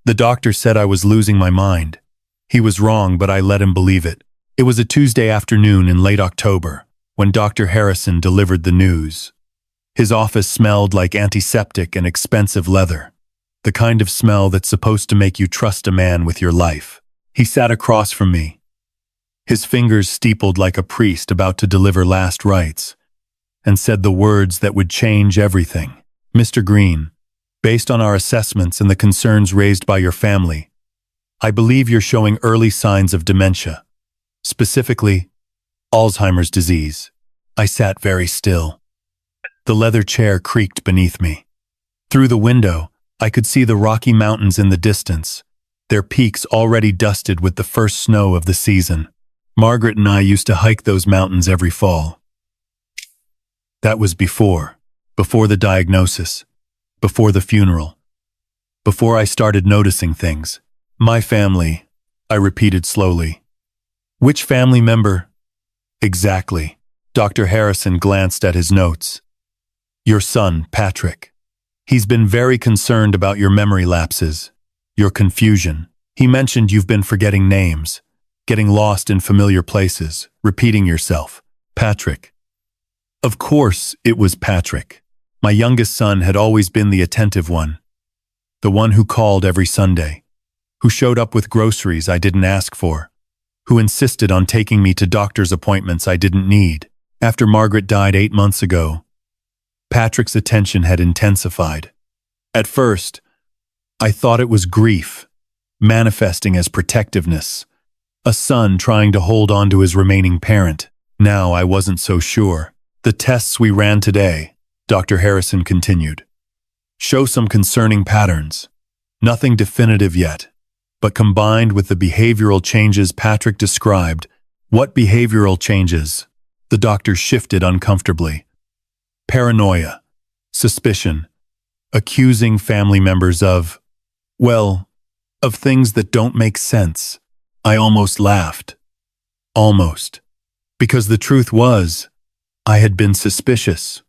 The doctor said I was losing my mind. He was wrong, but I let him believe it. It was a Tuesday afternoon in late October when Dr. Harrison delivered the news. His office smelled like antiseptic and expensive leather, the kind of smell that's supposed to make you trust a man with your life. He sat across from me, his fingers steepled like a priest about to deliver last rites, and said the words that would change everything. "Mr. Green, based on our assessments and the concerns raised by your family, I believe you're showing early signs of dementia, specifically Alzheimer's disease." I sat very still. The leather chair creaked beneath me. Through the window, I could see the Rocky Mountains in the distance, their peaks already dusted with the first snow of the season. Margaret and I used to hike those mountains every fall. That was before the diagnosis, before the funeral, before I started noticing things. "My family," I repeated slowly. "Which family member?" "Exactly." Dr. Harrison glanced at his notes. "Your son, Patrick. He's been very concerned about your memory lapses, your confusion. He mentioned you've been forgetting names, getting lost in familiar places, repeating yourself. Patrick." Of course it was Patrick. My youngest son had always been the attentive one, the one who called every Sunday, who showed up with groceries I didn't ask for, who insisted on taking me to doctor's appointments I didn't need. After Margaret died 8 months ago, Patrick's attention had intensified. At first, I thought it was grief, manifesting as protectiveness, a son trying to hold on to his remaining parent. Now I wasn't so sure. "The tests we ran today," Dr. Harrison continued, "show some concerning patterns. Nothing definitive yet, but combined with the behavioral changes Patrick described." "What behavioral changes?" The doctor shifted uncomfortably. "Paranoia, suspicion, accusing family members of things that don't make sense." I almost laughed. Almost. Because the truth was, I had been suspicious.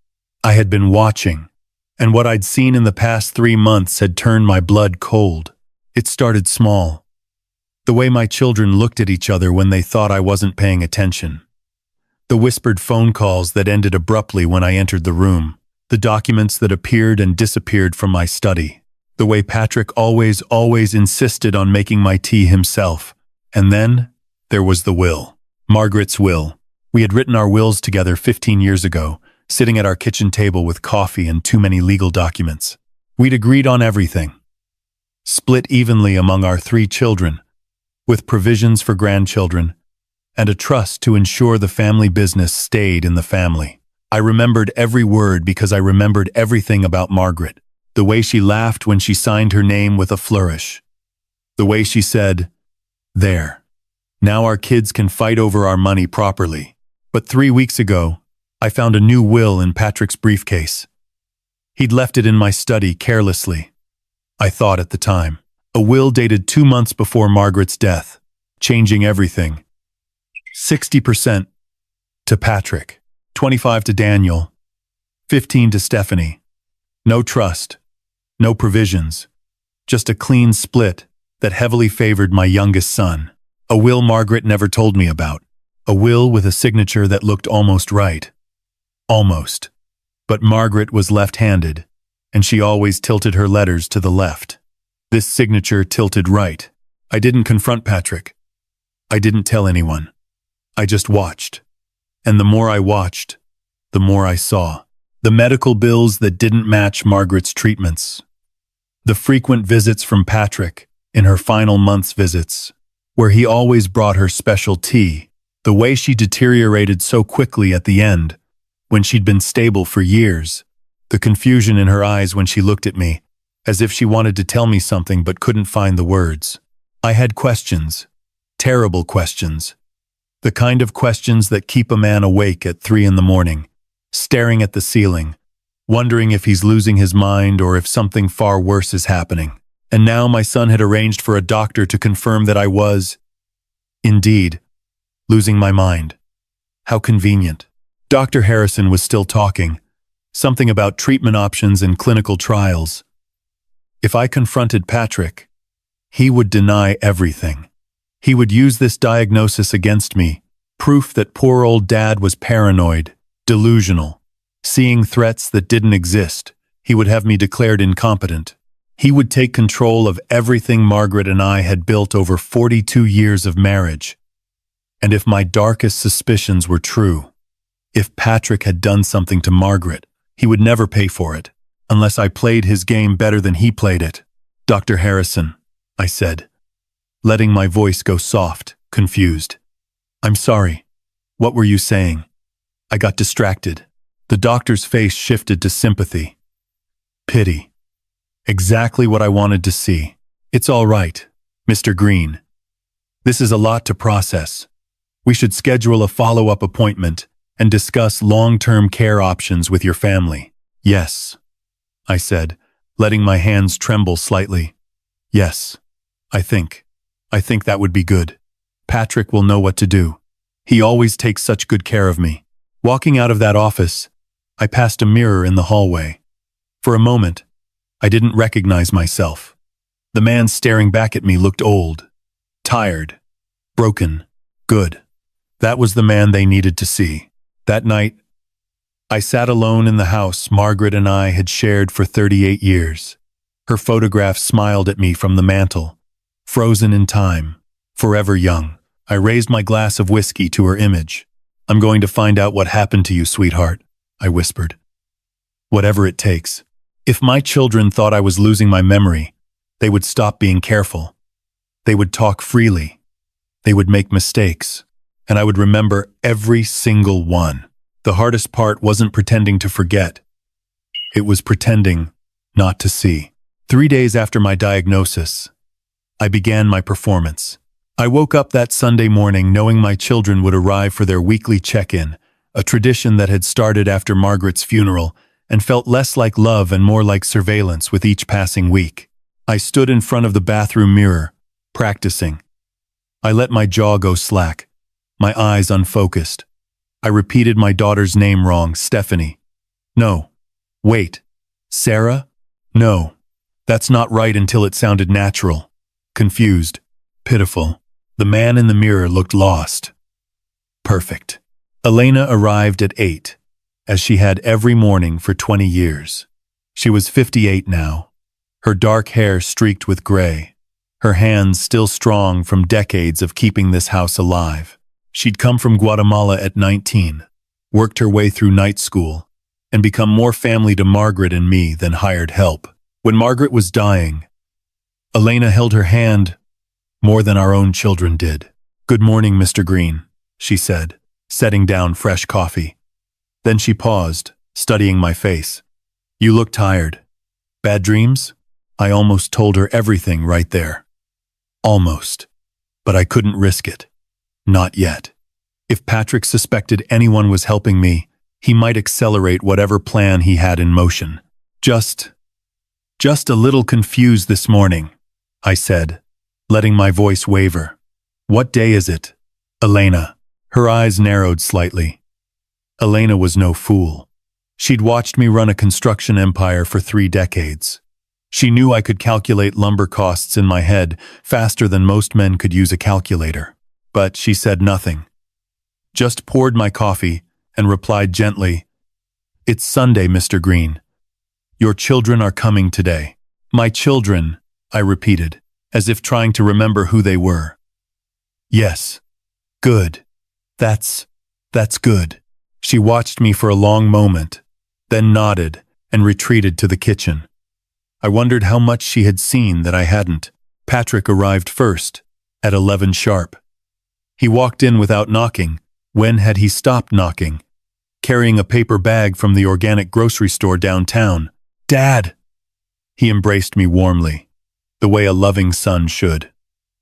I had been watching, and what I'd seen in the past 3 months had turned my blood cold. It started small. The way my children looked at each other when they thought I wasn't paying attention. The whispered phone calls that ended abruptly when I entered the room. The documents that appeared and disappeared from my study. The way Patrick always insisted on making my tea himself. And then, there was the will. Margaret's will. We had written our wills together 15 years ago, sitting at our kitchen table with coffee and too many legal documents. We'd agreed on everything. Split evenly among our 3 children, with provisions for grandchildren, and a trust to ensure the family business stayed in the family. I remembered every word because I remembered everything about Margaret. The way she laughed when she signed her name with a flourish. The way she said, "There. Now our kids can fight over our money properly." But 3 weeks ago, I found a new will in Patrick's briefcase. He'd left it in my study carelessly, I thought at the time. A will dated 2 months before Margaret's death, changing everything. 60% to Patrick, 25% to Daniel, 15% to Stephanie. No trust, no provisions, just a clean split that heavily favored my youngest son. A will Margaret never told me about. A will with a signature that looked almost right. Almost. But Margaret was left-handed, and she always tilted her letters to the left. This signature tilted right. I didn't confront Patrick. I didn't tell anyone. I just watched. And the more I watched, the more I saw. The medical bills that didn't match Margaret's treatments. The frequent visits from Patrick in her final month's visits, where he always brought her special tea. The way she deteriorated so quickly at the end, when she'd been stable for years. The confusion in her eyes when she looked at me, as if she wanted to tell me something but couldn't find the words. I had questions. Terrible questions. The kind of questions that keep a man awake at 3 in the morning, staring at the ceiling, wondering if he's losing his mind or if something far worse is happening. And now my son had arranged for a doctor to confirm that I was, indeed, losing my mind. How convenient. Dr. Harrison was still talking, something about treatment options and clinical trials. If I confronted Patrick, He would deny everything. He would use this diagnosis against me, proof that poor old Dad was paranoid, delusional. Seeing threats that didn't exist, he would have me declared incompetent. He would take control of everything Margaret and I had built over 42 years of marriage. And if my darkest suspicions were true, if Patrick had done something to Margaret, he would never pay for it, unless I played his game better than he played it. Dr. Harrison, I said, letting my voice go soft, confused. I'm sorry. What were you saying? I got distracted. The doctor's face shifted to sympathy. Pity. Exactly what I wanted to see. It's all right, Mr. Green. This is a lot to process. We should schedule a follow-up appointment and discuss long-term care options with your family. Yes, I said, letting my hands tremble slightly. Yes, I think that would be good. Patrick will know what to do. He always takes such good care of me. Walking out of that office, I passed a mirror in the hallway. For a moment, I didn't recognize myself. The man staring back at me looked old, tired, broken, good. That was the man they needed to see. That night, I sat alone in the house Margaret and I had shared for 38 years. Her photograph smiled at me from the mantel, frozen in time, forever young. I raised my glass of whiskey to her image. I'm going to find out what happened to you, sweetheart, I whispered. Whatever it takes. If my children thought I was losing my memory, they would stop being careful. They would talk freely. They would make mistakes, and I would remember every single one. The hardest part wasn't pretending to forget. It was pretending not to see. 3 days after my diagnosis, I began my performance. I woke up that Sunday morning knowing my children would arrive for their weekly check-in, a tradition that had started after Margaret's funeral and felt less like love and more like surveillance with each passing week. I stood in front of the bathroom mirror, practicing. I let my jaw go slack, my eyes unfocused. I repeated my daughter's name wrong, Stephanie. No. Wait. Sarah? No. That's not right until it sounded natural. Confused. Pitiful. The man in the mirror looked lost. Perfect. Elena arrived at 8, as she had every morning for 20 years. She was 58 now, her dark hair streaked with gray, her hands still strong from decades of keeping this house alive. She'd come from Guatemala at 19, worked her way through night school, and become more family to Margaret and me than hired help. When Margaret was dying, Elena held her hand more than our own children did. Good morning, Mr. Green, she said, setting down fresh coffee. Then she paused, studying my face. You look tired. Bad dreams? I almost told her everything right there. Almost. But I couldn't risk it. Not yet. If Patrick suspected anyone was helping me, he might accelerate whatever plan he had in motion. Just a little confused this morning, I said, letting my voice waver. What day is it? Elena. Her eyes narrowed slightly. Elena was no fool. She'd watched me run a construction empire for 3 decades. She knew I could calculate lumber costs in my head faster than most men could use a calculator. But she said nothing. Just poured my coffee and replied gently, It's Sunday, Mr. Green. Your children are coming today. My children, I repeated, as if trying to remember who they were. Yes. Good. That's good. She watched me for a long moment, then nodded and retreated to the kitchen. I wondered how much she had seen that I hadn't. Patrick arrived first, at 11 sharp. He walked in without knocking. When had he stopped knocking? Carrying a paper bag from the organic grocery store downtown. Dad! He embraced me warmly, the way a loving son should.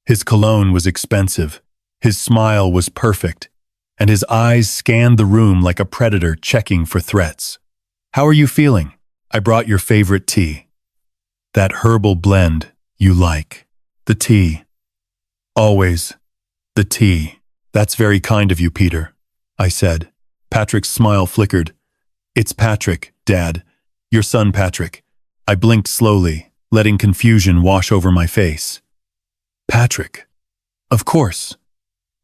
His cologne was expensive, his smile was perfect, and his eyes scanned the room like a predator checking for threats. How are you feeling? I brought your favorite tea. That herbal blend you like. The tea. Always. The tea. That's very kind of you, Peter, I said. Patrick's smile flickered. It's Patrick, Dad. Your son, Patrick. I blinked slowly, letting confusion wash over my face. Patrick. Of course.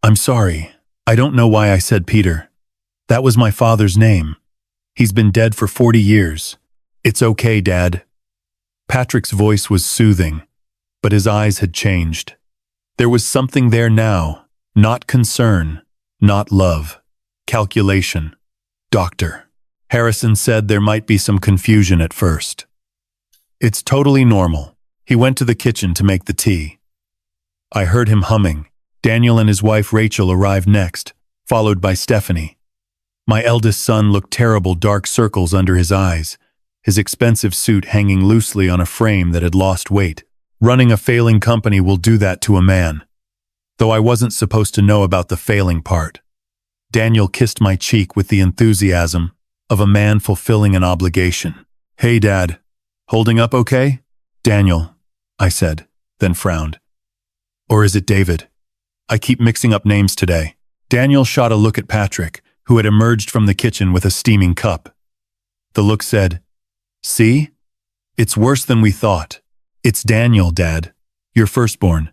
I'm sorry. I don't know why I said Peter. That was my father's name. He's been dead for 40 years. It's okay, Dad. Patrick's voice was soothing, but his eyes had changed. There was something there now, not concern, not love, calculation. Doctor. Harrison said there might be some confusion at first. It's totally normal. He went to the kitchen to make the tea. I heard him humming. Daniel and his wife Rachel arrived next, followed by Stephanie. My eldest son looked terrible, dark circles under his eyes, his expensive suit hanging loosely on a frame that had lost weight. Running a failing company will do that to a man. Though I wasn't supposed to know about the failing part. Daniel kissed my cheek with the enthusiasm of a man fulfilling an obligation. Hey, Dad. Holding up okay? Daniel, I said, then frowned. Or is it David? I keep mixing up names today. Daniel shot a look at Patrick, who had emerged from the kitchen with a steaming cup. The look said, See? It's worse than we thought. It's Daniel, Dad, your firstborn.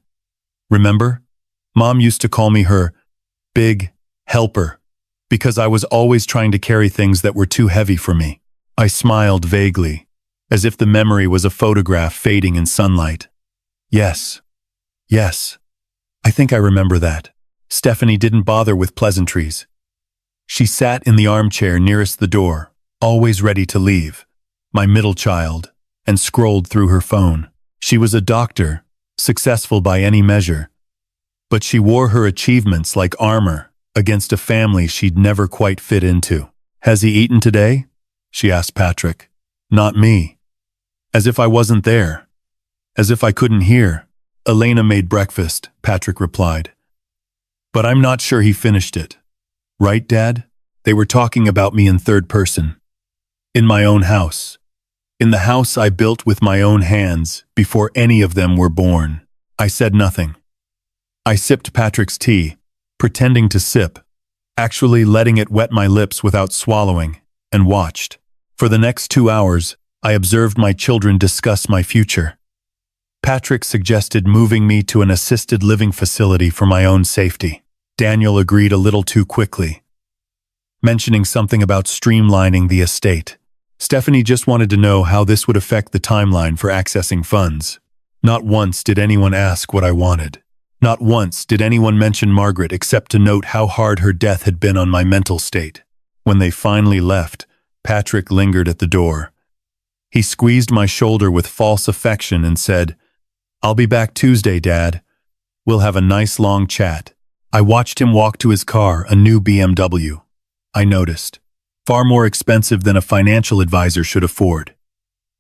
Remember? Mom used to call me her big helper because I was always trying to carry things that were too heavy for me. I smiled vaguely, as if the memory was a photograph fading in sunlight. Yes. I think I remember that. Stephanie didn't bother with pleasantries. She sat in the armchair nearest the door, always ready to leave, my middle child, and scrolled through her phone. She was a doctor, successful by any measure, but she wore her achievements like armor against a family she'd never quite fit into. Has he eaten today? She asked Patrick. Not me. As if I wasn't there. As if I couldn't hear. Elena made breakfast, Patrick replied. But I'm not sure he finished it. Right, Dad? They were talking about me in third person. In my own house. In the house I built with my own hands before any of them were born. I said nothing. I sipped Patrick's tea, pretending to sip, actually letting it wet my lips without swallowing, and watched. For the next 2 hours, I observed my children discuss my future. Patrick suggested moving me to an assisted living facility for my own safety. Daniel agreed a little too quickly, mentioning something about streamlining the estate. Stephanie just wanted to know how this would affect the timeline for accessing funds. Not once did anyone ask what I wanted. Not once did anyone mention Margaret except to note how hard her death had been on my mental state. When they finally left, Patrick lingered at the door. He squeezed my shoulder with false affection and said, I'll be back Tuesday, Dad. We'll have a nice long chat. I watched him walk to his car, a new BMW. I noticed. Far more expensive than a financial advisor should afford.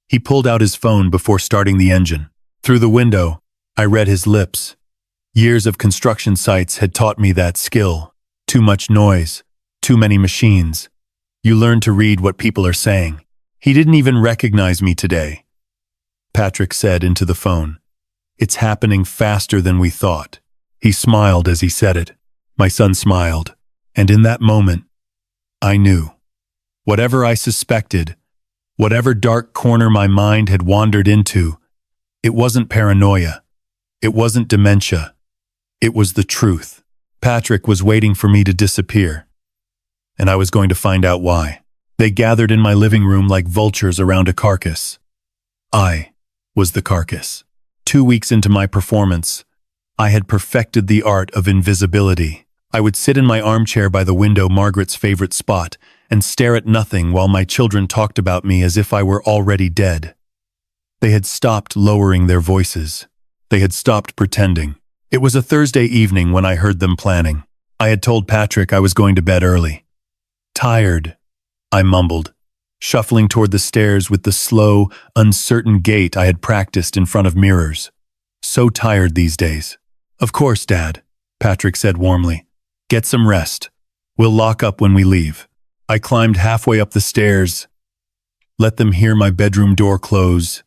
He pulled out his phone before starting the engine. Through the window, I read his lips. Years of construction sites had taught me that skill. Too much noise. Too many machines. You learn to read what people are saying. He didn't even recognize me today. Patrick said into the phone. It's happening faster than we thought. He smiled as he said it. My son smiled. And in that moment, I knew. Whatever I suspected, whatever dark corner my mind had wandered into, it wasn't paranoia. It wasn't dementia. It was the truth. Patrick was waiting for me to disappear. And I was going to find out why. They gathered in my living room like vultures around a carcass. I was the carcass. 2 weeks into my performance, I had perfected the art of invisibility. I would sit in my armchair by the window, Margaret's favorite spot, and stare at nothing while my children talked about me as if I were already dead. They had stopped lowering their voices. They had stopped pretending. It was a Thursday evening when I heard them planning. I had told Patrick I was going to bed early. Tired, I mumbled, shuffling toward the stairs with the slow, uncertain gait I had practiced in front of mirrors. So tired these days. Of course, Dad, Patrick said warmly. Get some rest. We'll lock up when we leave. I climbed halfway up the stairs, let them hear my bedroom door close,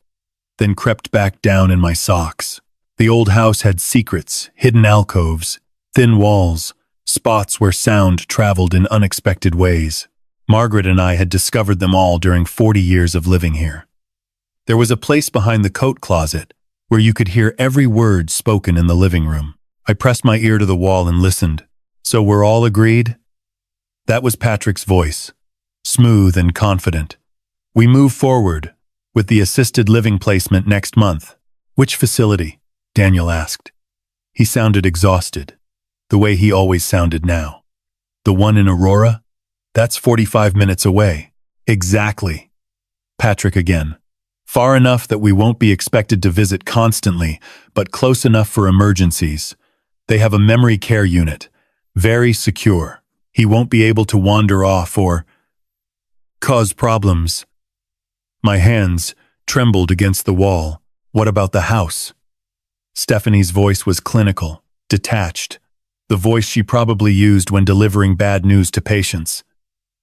then crept back down in my socks. The old house had secrets, hidden alcoves, thin walls, spots where sound traveled in unexpected ways. Margaret and I had discovered them all during 40 years of living here. There was a place behind the coat closet, where you could hear every word spoken in the living room. I pressed my ear to the wall and listened. So we're all agreed? That was Patrick's voice, smooth and confident. We move forward with the assisted living placement next month. Which facility? Daniel asked. He sounded exhausted, the way he always sounded now. The one in Aurora? That's 45 minutes away. Exactly. Patrick again. Far enough that we won't be expected to visit constantly, but close enough for emergencies. They have a memory care unit. Very secure. He won't be able to wander off or cause problems. My hands trembled against the wall. What about the house? Stephanie's voice was clinical, detached, the voice she probably used when delivering bad news to patients.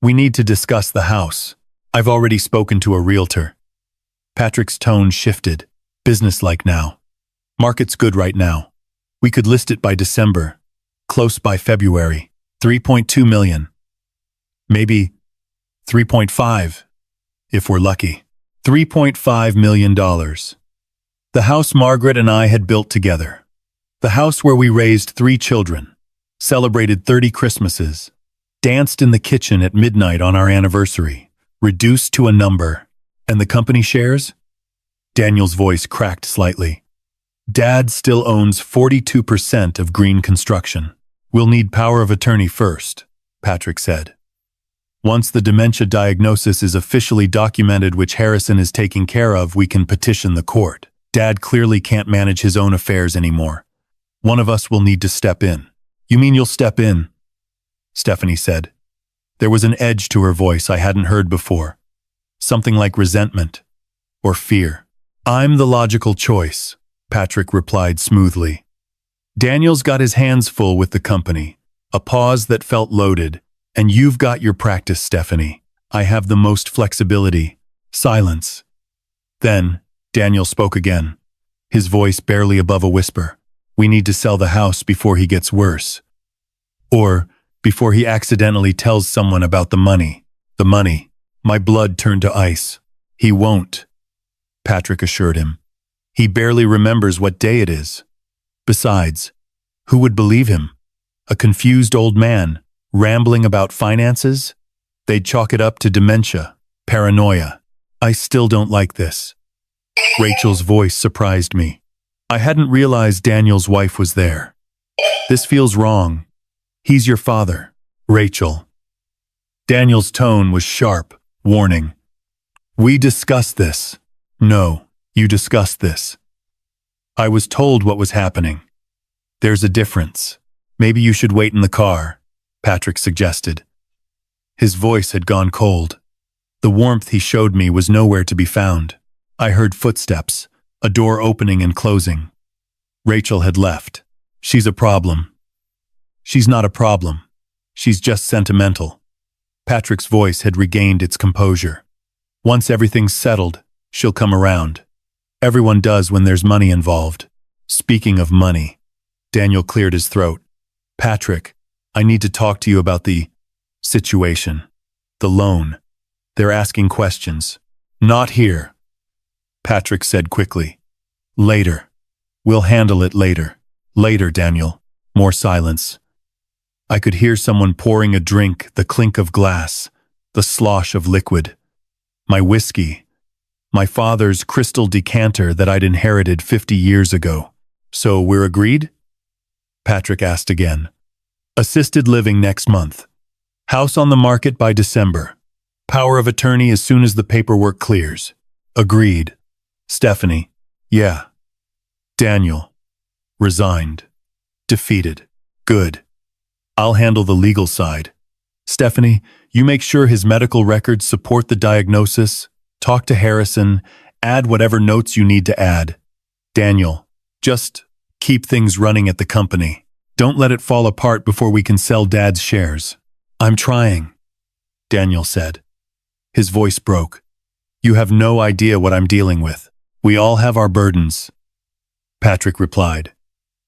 We need to discuss the house. I've already spoken to a realtor. Patrick's tone shifted, businesslike now. Market's good right now. We could list it by December, close by February. 3.2 million. Maybe 3.5, if we're lucky. $3.5 million. The house Margaret and I had built together. The house where we raised 3 children, celebrated 30 Christmases, danced in the kitchen at midnight on our anniversary, reduced to a number. And the company shares? Daniel's voice cracked slightly. Dad still owns 42% of Green Construction. We'll need power of attorney first, Patrick said. Once the dementia diagnosis is officially documented, which Harrison is taking care of, we can petition the court. Dad clearly can't manage his own affairs anymore. One of us will need to step in. You mean you'll step in? Stephanie said. There was an edge to her voice I hadn't heard before. Something like resentment or fear. I'm the logical choice, Patrick replied smoothly. Daniel's got his hands full with the company, a pause that felt loaded, and you've got your practice, Stephanie. I have the most flexibility. Silence. Then, Daniel spoke again, his voice barely above a whisper. We need to sell the house before he gets worse. Or before he accidentally tells someone about the money. The money. My blood turned to ice. He won't, Patrick assured him. He barely remembers what day it is. Besides, who would believe him? A confused old man, rambling about finances? They'd chalk it up to dementia, paranoia. I still don't like this. Rachel's voice surprised me. I hadn't realized Daniel's wife was there. This feels wrong. He's your father, Rachel. Daniel's tone was sharp, warning. We discussed this. No, you discussed this. I was told what was happening. There's a difference. Maybe you should wait in the car, Patrick suggested. His voice had gone cold. The warmth he showed me was nowhere to be found. I heard footsteps, a door opening and closing. Rachel had left. She's a problem. She's not a problem. She's just sentimental. Patrick's voice had regained its composure. Once everything's settled, she'll come around. Everyone does when there's money involved. Speaking of money, Daniel cleared his throat. Patrick, I need to talk to you about the situation. The loan. They're asking questions. Not here, Patrick said quickly. Later. We'll handle it later. Later, Daniel. More silence. I could hear someone pouring a drink, the clink of glass, the slosh of liquid. My whiskey. My father's crystal decanter that I'd inherited 50 years ago. So we're agreed? Patrick asked again. Assisted living next month. House on the market by December. Power of attorney as soon as the paperwork clears. Agreed. Stephanie. Yeah. Daniel. Resigned. Defeated. Good. I'll handle the legal side. Stephanie, you make sure his medical records support the diagnosis. Talk to Harrison. Add whatever notes you need to add. Daniel, just keep things running at the company. Don't let it fall apart before we can sell Dad's shares. I'm trying, Daniel said. His voice broke. You have no idea what I'm dealing with. We all have our burdens. Patrick replied.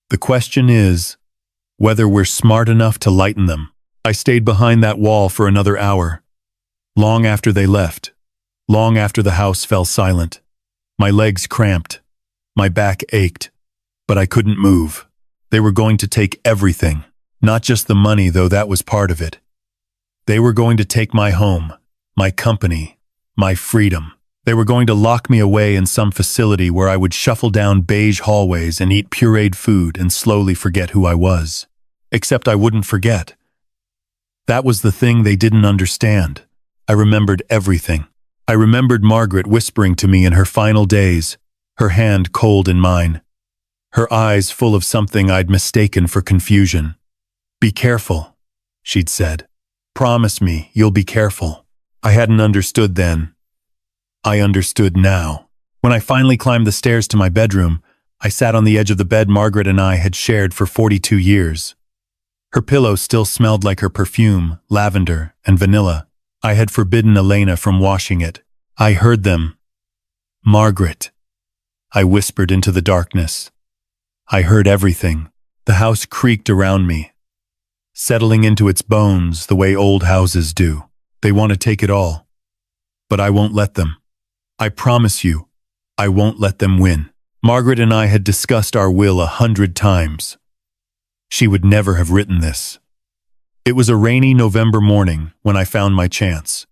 The question is whether we're smart enough to lighten them. I stayed behind that wall for another hour. Long after they left. Long after the house fell silent. My legs cramped. My back ached, but I couldn't move. They were going to take everything, not just the money, though that was part of it. They were going to take my home, my company, my freedom. They were going to lock me away in some facility where I would shuffle down beige hallways and eat pureed food and slowly forget who I was. Except I wouldn't forget. That was the thing they didn't understand. I remembered everything. I remembered Margaret whispering to me in her final days, her hand cold in mine, her eyes full of something I'd mistaken for confusion. "Be careful," she'd said. "Promise me you'll be careful." I hadn't understood then. I understood now. When I finally climbed the stairs to my bedroom, I sat on the edge of the bed Margaret and I had shared for 42 years. Her pillow still smelled like her perfume, lavender and vanilla. I had forbidden Elena from washing it. I heard them. "Margaret," I whispered into the darkness. I heard everything. The house creaked around me, settling into its bones the way old houses do. They want to take it all. But I won't let them. I promise you, I won't let them win. Margaret and I had discussed our will 100 times. She would never have written this. It was a rainy November morning when I found my chance.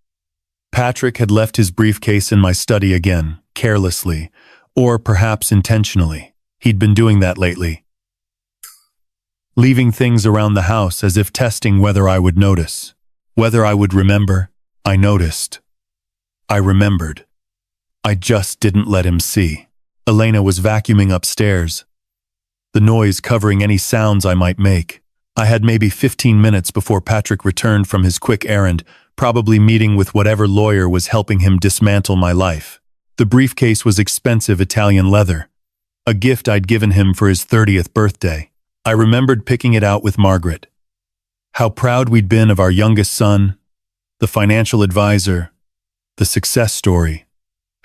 Patrick had left his briefcase in my study again, carelessly, or perhaps intentionally. He'd been doing that lately. Leaving things around the house as if testing whether I would notice, whether I would remember. I noticed. I remembered. I just didn't let him see. Elena was vacuuming upstairs, the noise covering any sounds I might make. I had maybe 15 minutes before Patrick returned from his quick errand, probably meeting with whatever lawyer was helping him dismantle my life. The briefcase was expensive Italian leather, a gift I'd given him for his 30th birthday. I remembered picking it out with Margaret. How proud we'd been of our youngest son, the financial advisor, the success story.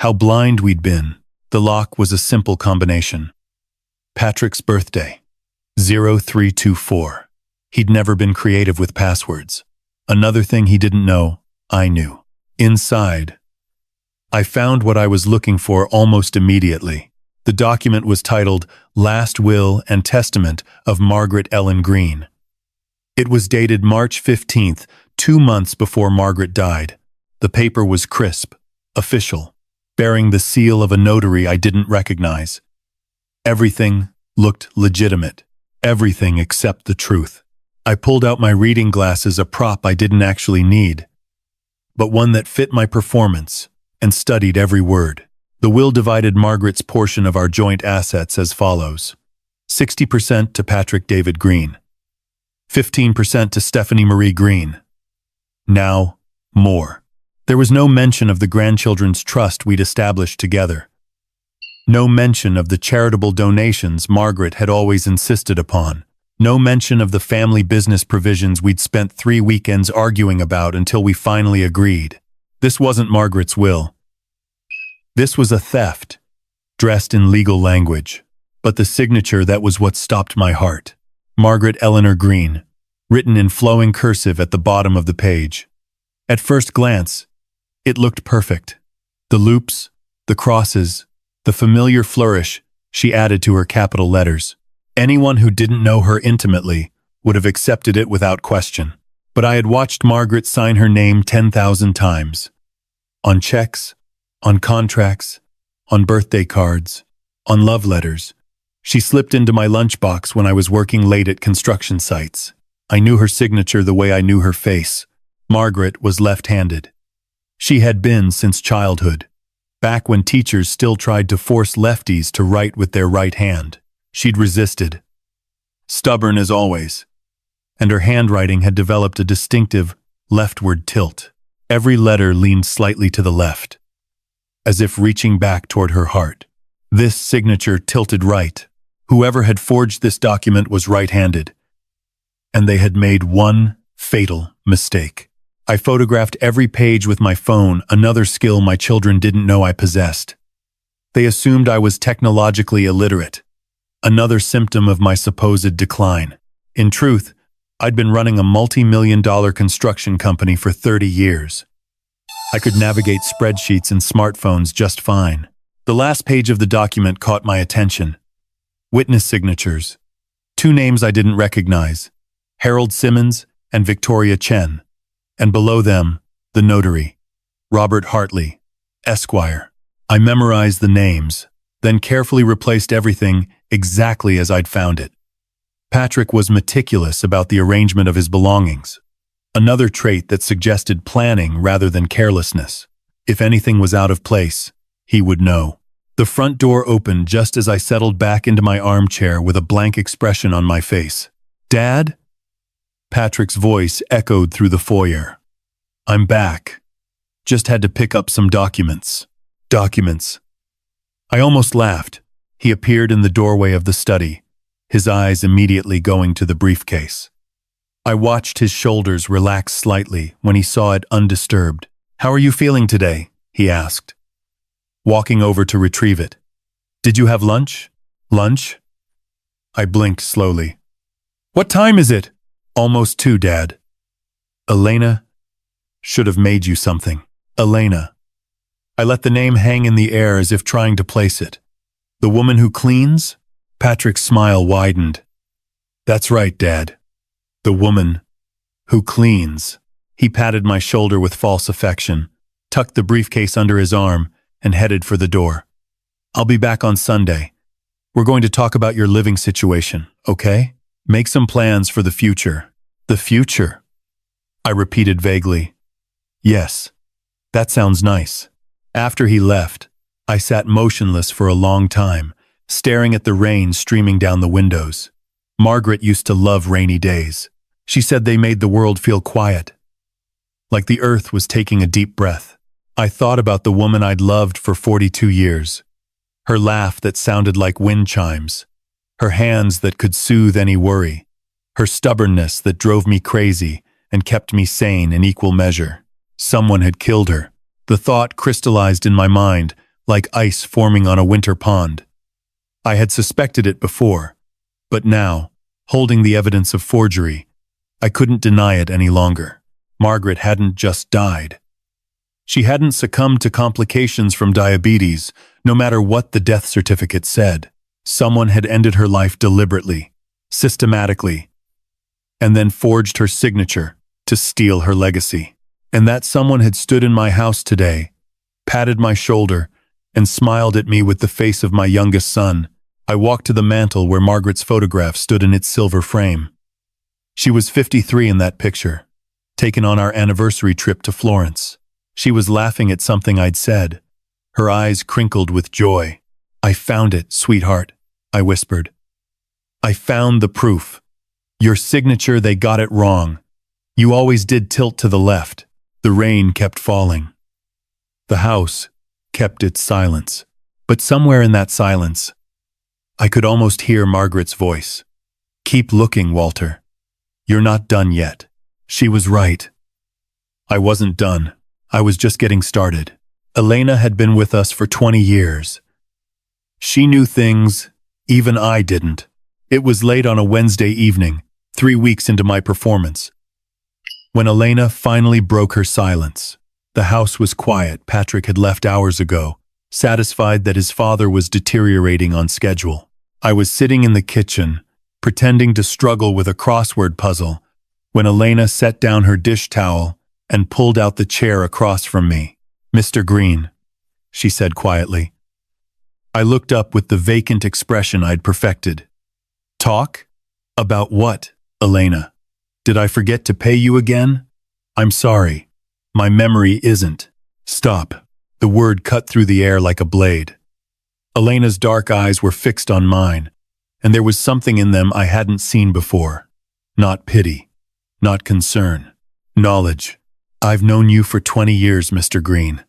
How blind we'd been. The lock was a simple combination. Patrick's birthday, 0324. He'd never been creative with passwords. Another thing he didn't know, I knew. Inside, I found what I was looking for almost immediately. The document was titled Last Will and Testament of Margaret Ellen Green. It was dated March 15th, 2 months before Margaret died. The paper was crisp, official, bearing the seal of a notary I didn't recognize. Everything looked legitimate. Everything except the truth. I pulled out my reading glasses, a prop I didn't actually need, but one that fit my performance, and studied every word. The will divided Margaret's portion of our joint assets as follows: 60% to Patrick David Green, 15% to Stephanie Marie Green. Now, more. There was no mention of the grandchildren's trust we'd established together. No mention of the charitable donations Margaret had always insisted upon. No mention of the family business provisions we'd spent 3 weekends arguing about until we finally agreed. This wasn't Margaret's will. This was a theft, dressed in legal language. But the signature, that was what stopped my heart. Margaret Eleanor Green, written in flowing cursive at the bottom of the page. At first glance, it looked perfect. The loops, the crosses, the familiar flourish she added to her capital letters. Anyone who didn't know her intimately would have accepted it without question. But I had watched Margaret sign her name 10,000 times. On checks, on contracts, on birthday cards, on love letters. She slipped into my lunchbox when I was working late at construction sites. I knew her signature the way I knew her face. Margaret was left-handed. She had been since childhood. Back when teachers still tried to force lefties to write with their right hand, she'd resisted. Stubborn as always. And her handwriting had developed a distinctive leftward tilt. Every letter leaned slightly to the left, as if reaching back toward her heart. This signature tilted right. Whoever had forged this document was right-handed, and they had made one fatal mistake. I photographed every page with my phone, another skill my children didn't know I possessed. They assumed I was technologically illiterate, another symptom of my supposed decline. In truth, I'd been running a multi-million-dollar construction company for 30 years. I could navigate spreadsheets and smartphones just fine. The last page of the document caught my attention. Witness signatures. Two names I didn't recognize, Harold Simmons and Victoria Chen. And below them, the notary, Robert Hartley, Esquire. I memorized the names, then carefully replaced everything exactly as I'd found it. Patrick was meticulous about the arrangement of his belongings, another trait that suggested planning rather than carelessness. If anything was out of place, he would know. The front door opened just as I settled back into my armchair with a blank expression on my face. "Dad?" Patrick's voice echoed through the foyer. "I'm back. Just had to pick up some documents." Documents. I almost laughed. He appeared in the doorway of the study, his eyes immediately going to the briefcase. I watched his shoulders relax slightly when he saw it undisturbed. "How are you feeling today?" he asked, walking over to retrieve it. "Did you have lunch?" "Lunch?" I blinked slowly. "What time is it?" "Almost 2, Dad." "Elena should have made you something." "Elena." I let the name hang in the air as if trying to place it. "The woman who cleans?" Patrick's smile widened. "That's right, Dad. The woman who cleans." He patted my shoulder with false affection, tucked the briefcase under his arm, and headed for the door. "I'll be back on Sunday. We're going to talk about your living situation, okay? Make some plans for the future." "The future?" I repeated vaguely. "Yes, that sounds nice." After he left, I sat motionless for a long time, staring at the rain streaming down the windows. Margaret used to love rainy days. She said they made the world feel quiet, like the earth was taking a deep breath. I thought about the woman I'd loved for 42 years, her laugh that sounded like wind chimes, her hands that could soothe any worry, her stubbornness that drove me crazy and kept me sane in equal measure. Someone had killed her. The thought crystallized in my mind like ice forming on a winter pond. I had suspected it before, but now, holding the evidence of forgery, I couldn't deny it any longer. Margaret hadn't just died. She hadn't succumbed to complications from diabetes, no matter what the death certificate said. Someone had ended her life deliberately, systematically, and then forged her signature to steal her legacy. And that someone had stood in my house today, patted my shoulder, and smiled at me with the face of my youngest son. I walked to the mantel where Margaret's photograph stood in its silver frame. She was 53 in that picture, taken on our anniversary trip to Florence. She was laughing at something I'd said, her eyes crinkled with joy. "I found it, sweetheart," I whispered. "I found the proof. Your signature, they got it wrong. You always did tilt to the left." The rain kept falling. The house kept its silence. But somewhere in that silence, I could almost hear Margaret's voice. "Keep looking, Walter. You're not done yet." She was right. I wasn't done. I was just getting started. Elena had been with us for 20 years. She knew things even I didn't. It was late on a Wednesday evening, 3 weeks into my performance, when Elena finally broke her silence. The house was quiet. Patrick had left hours ago, satisfied that his father was deteriorating on schedule. I was sitting in the kitchen, pretending to struggle with a crossword puzzle, when Elena set down her dish towel and pulled out the chair across from me. "Mr. Green," she said quietly. I looked up with the vacant expression I'd perfected. "Talk? About what, Elena? Did I forget to pay you again?" "I'm sorry. My memory isn't." "Stop." The word cut through the air like a blade. Elena's dark eyes were fixed on mine, and there was something in them I hadn't seen before. Not pity, not concern, knowledge. "I've known you for 20 years, Mr. Green.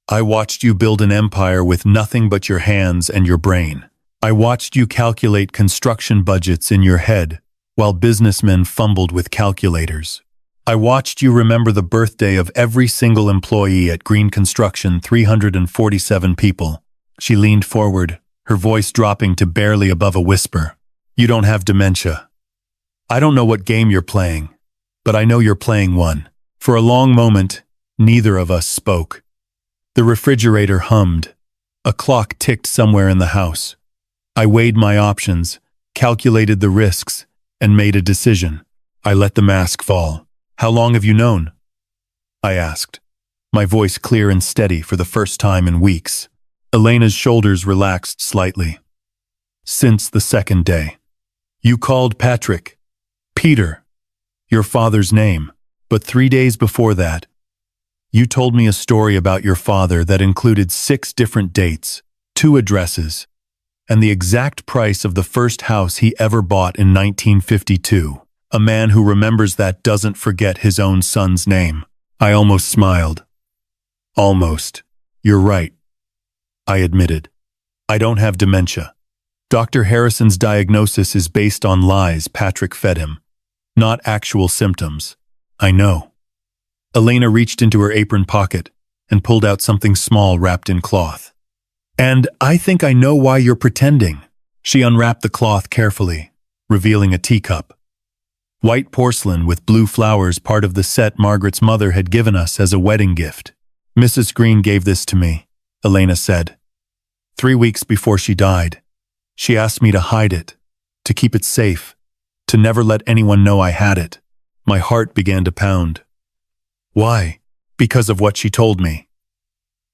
I watched you build an empire with nothing but your hands and your brain. I watched you calculate construction budgets in your head while businessmen fumbled with calculators. I watched you remember the birthday of every single employee at Green Construction, 347 people. She leaned forward, her voice dropping to barely above a whisper. "You don't have dementia. I don't know what game you're playing, but I know you're playing one." For a long moment, neither of us spoke. The refrigerator hummed, A clock ticked somewhere in the house. I weighed my options, calculated the risks, and made a decision. I let the mask fall. "How long have you known?" I asked, my voice clear and steady for the first time in weeks. Elena's shoulders relaxed slightly. "Since the second day. You called Patrick Peter, your father's name, but 3 days before that, you told me a story about your father that included 6 different dates, 2 addresses, and the exact price of the first house he ever bought in 1952. A man who remembers that doesn't forget his own son's name." I almost smiled. "Almost. You're right," I admitted. "I don't have dementia. Dr. Harrison's diagnosis is based on lies Patrick fed him, not actual symptoms. I know." Elena reached into her apron pocket and pulled out something small wrapped in cloth. "And I think I know why you're pretending." She unwrapped the cloth carefully, revealing a teacup. White porcelain with blue flowers, part of the set Margaret's mother had given us as a wedding gift. "Mrs. Green gave this to me," Elena said. 3 weeks before she died. She asked me to hide it, to keep it safe, to never let anyone know I had it." My heart began to pound. "Why?" "Because of what she told me."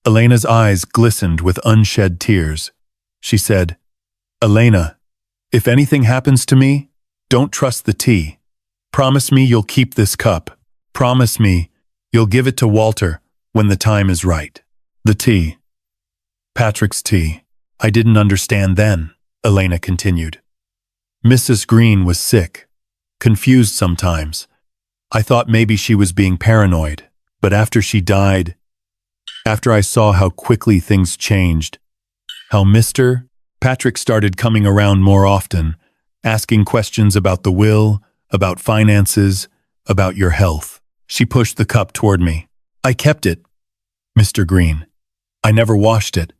Elena's eyes glistened with unshed tears. She said, "Elena, if anything happens to me, don't trust the tea. Promise me you'll keep this cup. Promise me you'll give it to Walter when the time is right." The tea. Patrick's tea. "I didn't understand then," Elena continued. "Mrs. Green was sick, confused sometimes. I thought maybe she was being paranoid, but after she died, after I saw how quickly things changed, how Mr. Patrick started coming around more often, asking questions about the will, about finances, about your health." She pushed the cup toward me. "I kept it, Mr. Green. I never washed it.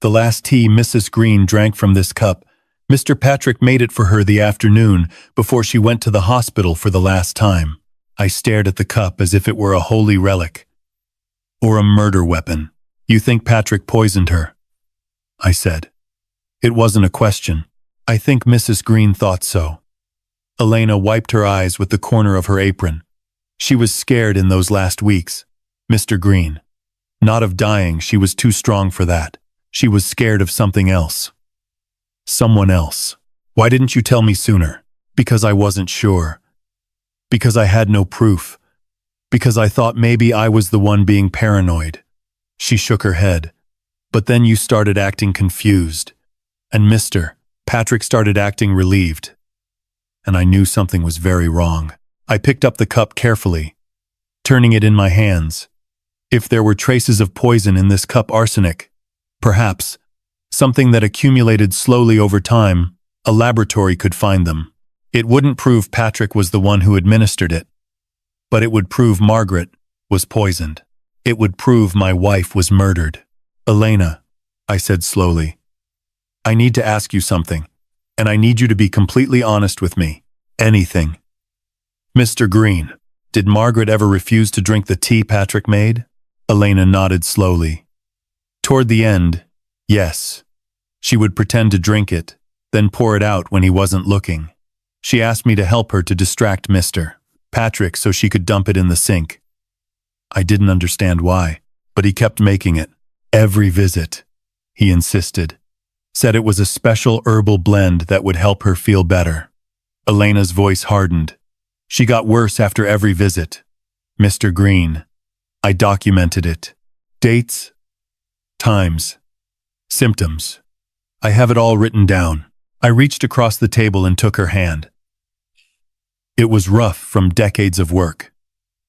The last tea Mrs. Green drank from this cup, Mr. Patrick made it for her the afternoon before she went to the hospital for the last time." I stared at the cup as if it were a holy relic, or a murder weapon. "You think Patrick poisoned her?" I said. It wasn't a question. "I think Mrs. Green thought so." Elena wiped her eyes with the corner of her apron. She was scared in those last weeks, Mr. Green. Not of dying, she was too strong for that. She was scared of something else. Someone else. "Why didn't you tell me sooner?" "Because I wasn't sure. Because I had no proof. Because I thought maybe I was the one being paranoid." She shook her head. "But then you started acting confused. And Mr. Patrick started acting relieved. And I knew something was very wrong." I picked up the cup carefully, turning it in my hands. If there were traces of poison in this cup, arsenic, perhaps, something that accumulated slowly over time, a laboratory could find them. It wouldn't prove Patrick was the one who administered it, but it would prove Margaret was poisoned. It would prove my wife was murdered. "Elena," I said slowly, "I need to ask you something. And I need you to be completely honest with me. Anything." "Mr. Green, did Margaret ever refuse to drink the tea Patrick made?" Elena nodded slowly. "Toward the end, yes. She would pretend to drink it, then pour it out when he wasn't looking. She asked me to help her to distract Mr. Patrick so she could dump it in the sink. I didn't understand why, but he kept making it. Every visit, he insisted. Said it was a special herbal blend that would help her feel better." Elena's voice hardened. "She got worse after every visit. Mr. Green, I documented it. Dates, times, symptoms. I have it all written down." I reached across the table and took her hand. It was rough from decades of work.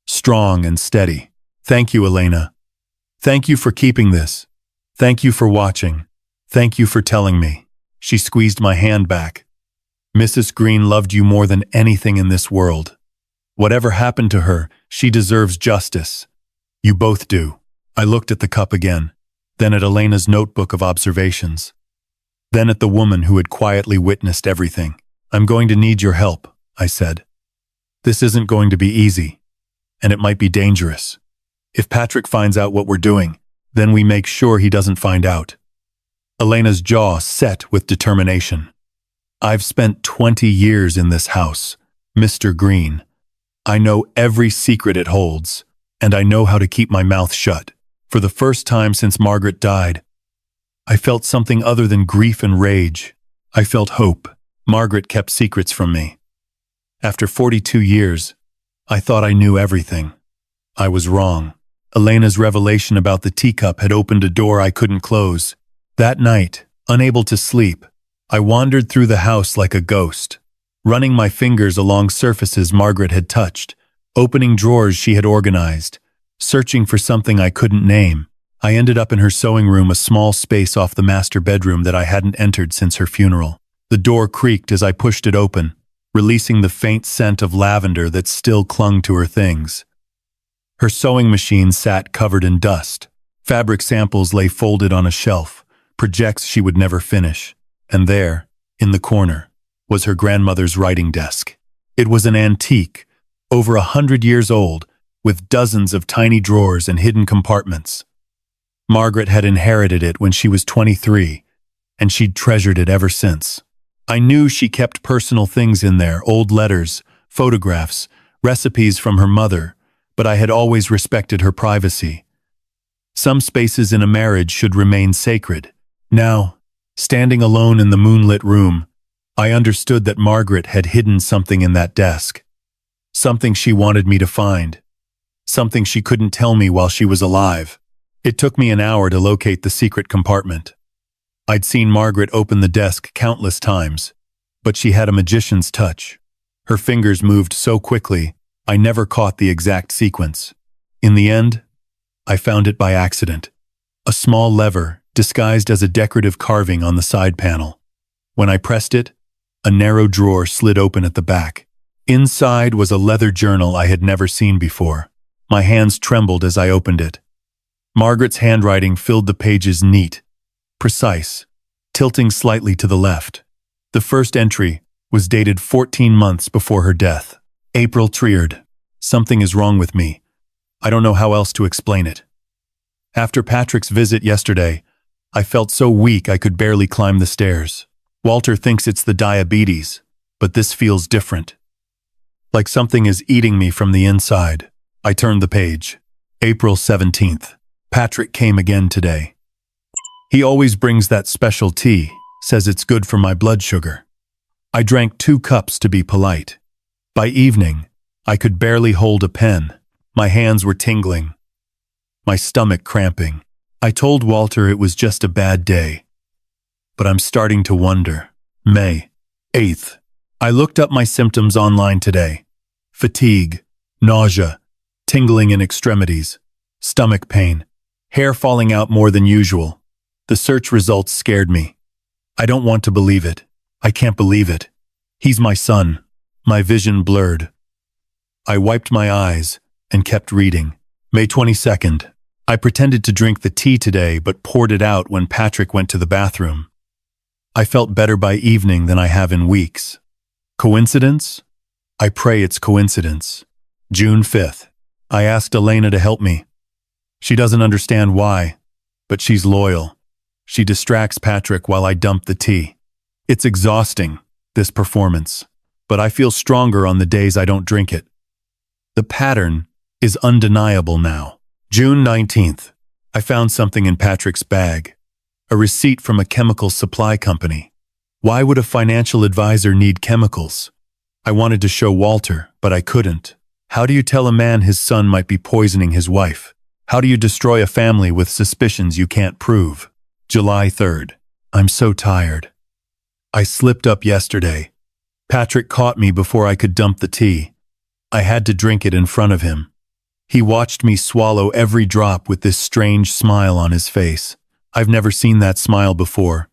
Strong and steady. "Thank you, Elena. Thank you for keeping this. Thank you for watching. Thank you for telling me." She squeezed my hand back. "Mrs. Green loved you more than anything in this world. Whatever happened to her, she deserves justice. You both do." I looked at the cup again, then at Elena's notebook of observations, then at the woman who had quietly witnessed everything. "I'm going to need your help," I said. "This isn't going to be easy, and it might be dangerous. If Patrick finds out what we're doing, then we make sure he doesn't find out. Elena's jaw set with determination. I've spent 20 years in this house, Mr. Green. I know every secret it holds, and I know how to keep my mouth shut. For the first time since Margaret died, I felt something other than grief and rage. I felt hope. Margaret kept secrets from me. After 42 years, I thought I knew everything. I was wrong. Elena's revelation about the teacup had opened a door I couldn't close. That night, unable to sleep, I wandered through the house like a ghost, running my fingers along surfaces Margaret had touched, opening drawers she had organized, searching for something I couldn't name. I ended up in her sewing room, a small space off the master bedroom that I hadn't entered since her funeral. The door creaked as I pushed it open, releasing the faint scent of lavender that still clung to her things. Her sewing machine sat covered in dust. Fabric samples lay folded on a shelf, projects she would never finish. And there, in the corner, was her grandmother's writing desk. It was an antique, over 100 years old, with dozens of tiny drawers and hidden compartments. Margaret had inherited it when she was 23, and she'd treasured it ever since. I knew she kept personal things in there, old letters, photographs, recipes from her mother, but I had always respected her privacy. Some spaces in a marriage should remain sacred. Now, standing alone in the moonlit room, I understood that Margaret had hidden something in that desk. Something she wanted me to find. Something she couldn't tell me while she was alive. It took me an hour to locate the secret compartment. I'd seen Margaret open the desk countless times, but she had a magician's touch. Her fingers moved so quickly, I never caught the exact sequence. In the end, I found it by accident. A small lever, disguised as a decorative carving on the side panel. When I pressed it, a narrow drawer slid open at the back. Inside was a leather journal I had never seen before. My hands trembled as I opened it. Margaret's handwriting filled the pages, neat, precise, tilting slightly to the left. The first entry was dated 14 months before her death. April Treard. Something is wrong with me. I don't know how else to explain it. After Patrick's visit yesterday, I felt so weak I could barely climb the stairs. Walter thinks it's the diabetes, but this feels different. Like something is eating me from the inside. I turned the page. April 17th. Patrick came again today. He always brings that special tea, says it's good for my blood sugar. I drank 2 cups to be polite. By evening, I could barely hold a pen. My hands were tingling, my stomach cramping. I told Walter it was just a bad day. But I'm starting to wonder. May 8th. I looked up my symptoms online today. Fatigue, nausea, tingling in extremities, stomach pain, hair falling out more than usual. The search results scared me. I don't want to believe it. I can't believe it. He's my son. My vision blurred. I wiped my eyes and kept reading. May 22nd. I pretended to drink the tea today but poured it out when Patrick went to the bathroom. I felt better by evening than I have in weeks. Coincidence? I pray it's coincidence. June 5th. I asked Elena to help me. She doesn't understand why, but she's loyal. She distracts Patrick while I dump the tea. It's exhausting, this performance, but I feel stronger on the days I don't drink it. The pattern is undeniable now. June 19th. I found something in Patrick's bag. A receipt from a chemical supply company. Why would a financial advisor need chemicals? I wanted to show Walter, but I couldn't. How do you tell a man his son might be poisoning his wife? How do you destroy a family with suspicions you can't prove? July 3rd. I'm so tired. I slipped up yesterday. Patrick caught me before I could dump the tea. I had to drink it in front of him. He watched me swallow every drop with this strange smile on his face. I've never seen that smile before.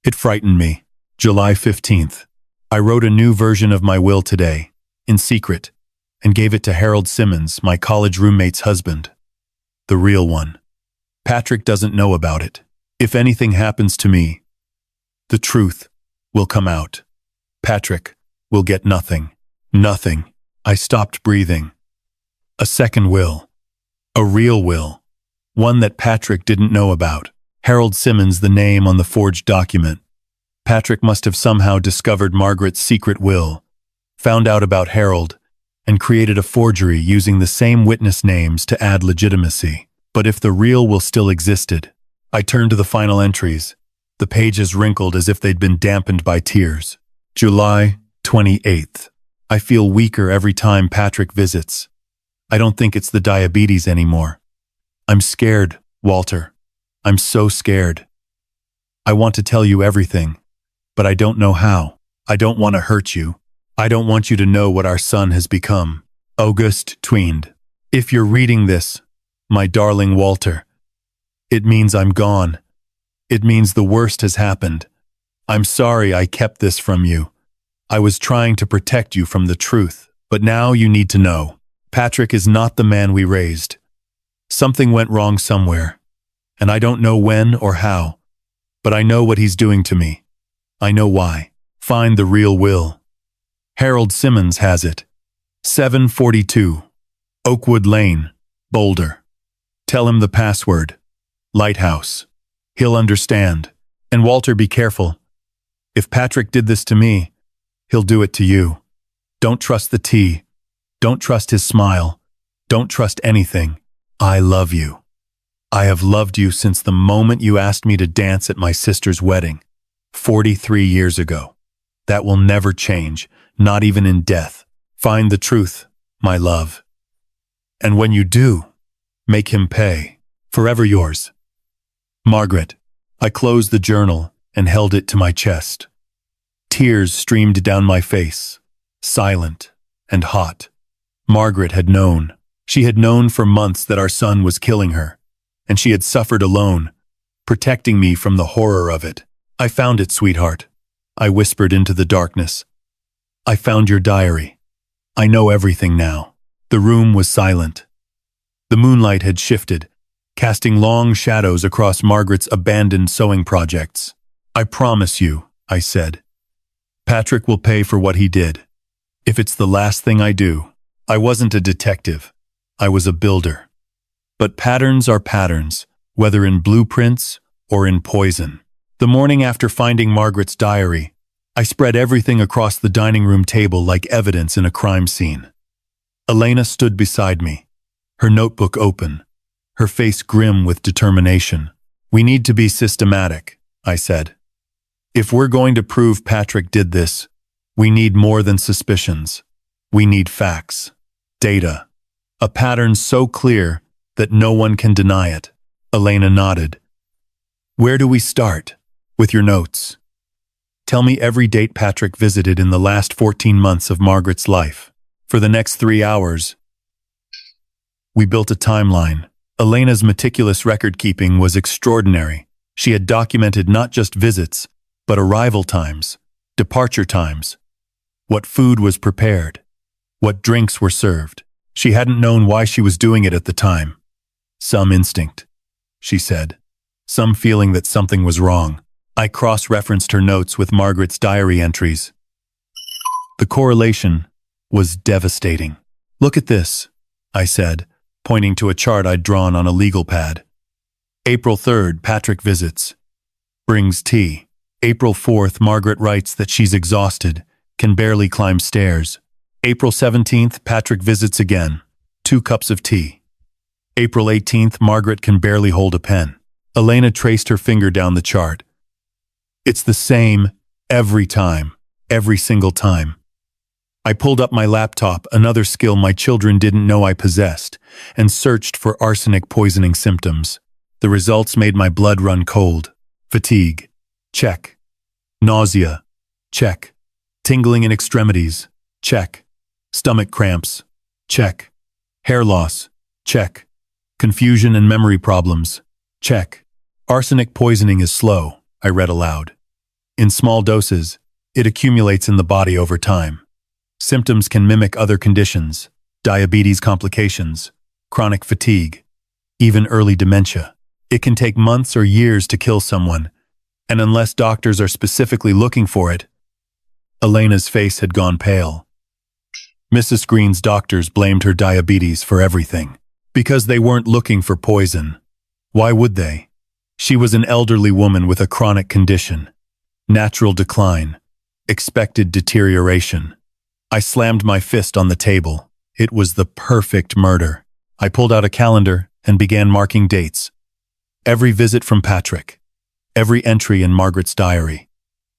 It frightened me. July 15th. I wrote a new version of my will today, in secret, and gave it to Harold Simmons, my college roommate's husband. The real one. Patrick doesn't know about it. If anything happens to me, the truth will come out. Patrick will get nothing. Nothing. I stopped breathing. A second will. A real will. One that Patrick didn't know about. Harold Simmons, the name on the forged document. Patrick must have somehow discovered Margaret's secret will, found out about Harold, and created a forgery using the same witness names to add legitimacy. But if the real will still existed, I turned to the final entries. The pages wrinkled as if they'd been dampened by tears. July 28th. I feel weaker every time Patrick visits. I don't think it's the diabetes anymore. I'm scared, Walter. I'm so scared. I want to tell you everything, but I don't know how. I don't want to hurt you. I don't want you to know what our son has become. August tweened. If you're reading this, my darling Walter, it means I'm gone. It means the worst has happened. I'm sorry I kept this from you. I was trying to protect you from the truth, but now you need to know. Patrick is not the man we raised. Something went wrong somewhere, and I don't know when or how, but I know what he's doing to me. I know why. Find the real will. Harold Simmons has it. 742, Oakwood Lane, Boulder. Tell him the password. Lighthouse. He'll understand. And Walter, be careful. If Patrick did this to me, he'll do it to you. Don't trust the tea. Don't trust his smile. Don't trust anything. I love you. I have loved you since the moment you asked me to dance at my sister's wedding, 43 years ago. That will never change, not even in death. Find the truth, my love. And when you do, make him pay. Forever yours. Margaret. I closed the journal and held it to my chest. Tears streamed down my face, silent and hot. Margaret had known. She had known for months that our son was killing her, and she had suffered alone, protecting me from the horror of it. I found it, sweetheart. I whispered into the darkness. I found your diary. I know everything now. The room was silent. The moonlight had shifted, casting long shadows across Margaret's abandoned sewing projects. I promise you, I said. Patrick will pay for what he did. If it's the last thing I do. I wasn't a detective. I was a builder. But patterns are patterns, whether in blueprints or in poison. The morning after finding Margaret's diary, I spread everything across the dining room table like evidence in a crime scene. Elena stood beside me, her notebook open, her face grim with determination. We need to be systematic, I said. If we're going to prove Patrick did this, we need more than suspicions. We need facts, data, a pattern so clear that no one can deny it. Elena nodded. Where do we start? With your notes. Tell me every date Patrick visited in the last 14 months of Margaret's life. For the next 3 hours, we built a timeline. Elena's meticulous record-keeping was extraordinary. She had documented not just visits, but arrival times, departure times, what food was prepared, what drinks were served. She hadn't known why she was doing it at the time. Some instinct, she said. Some feeling that something was wrong. I cross-referenced her notes with Margaret's diary entries. The correlation was devastating. Look at this, I said, pointing to a chart I'd drawn on a legal pad. April 3rd, Patrick visits. Brings tea. April 4th, Margaret writes that she's exhausted, can barely climb stairs. April 17th, Patrick visits again. 2 cups of tea. April 18th, Margaret can barely hold a pen. Elena traced her finger down the chart. It's the same every time, every single time. I pulled up my laptop, another skill my children didn't know I possessed, and searched for arsenic poisoning symptoms. The results made my blood run cold. Fatigue. Check. Nausea. Check. Tingling in extremities. Check. Stomach cramps. Check. Hair loss. Check. Confusion and memory problems. Check. Arsenic poisoning is slow, I read aloud. In small doses, it accumulates in the body over time. Symptoms can mimic other conditions, diabetes complications, chronic fatigue, even early dementia. It can take months or years to kill someone, and unless doctors are specifically looking for it. Elena's face had gone pale. Mrs. Green's doctors blamed her diabetes for everything. Because they weren't looking for poison. Why would they? She was an elderly woman with a chronic condition. Natural decline. Expected deterioration. I slammed my fist on the table. It was the perfect murder. I pulled out a calendar and began marking dates. Every visit from Patrick. Every entry in Margaret's diary.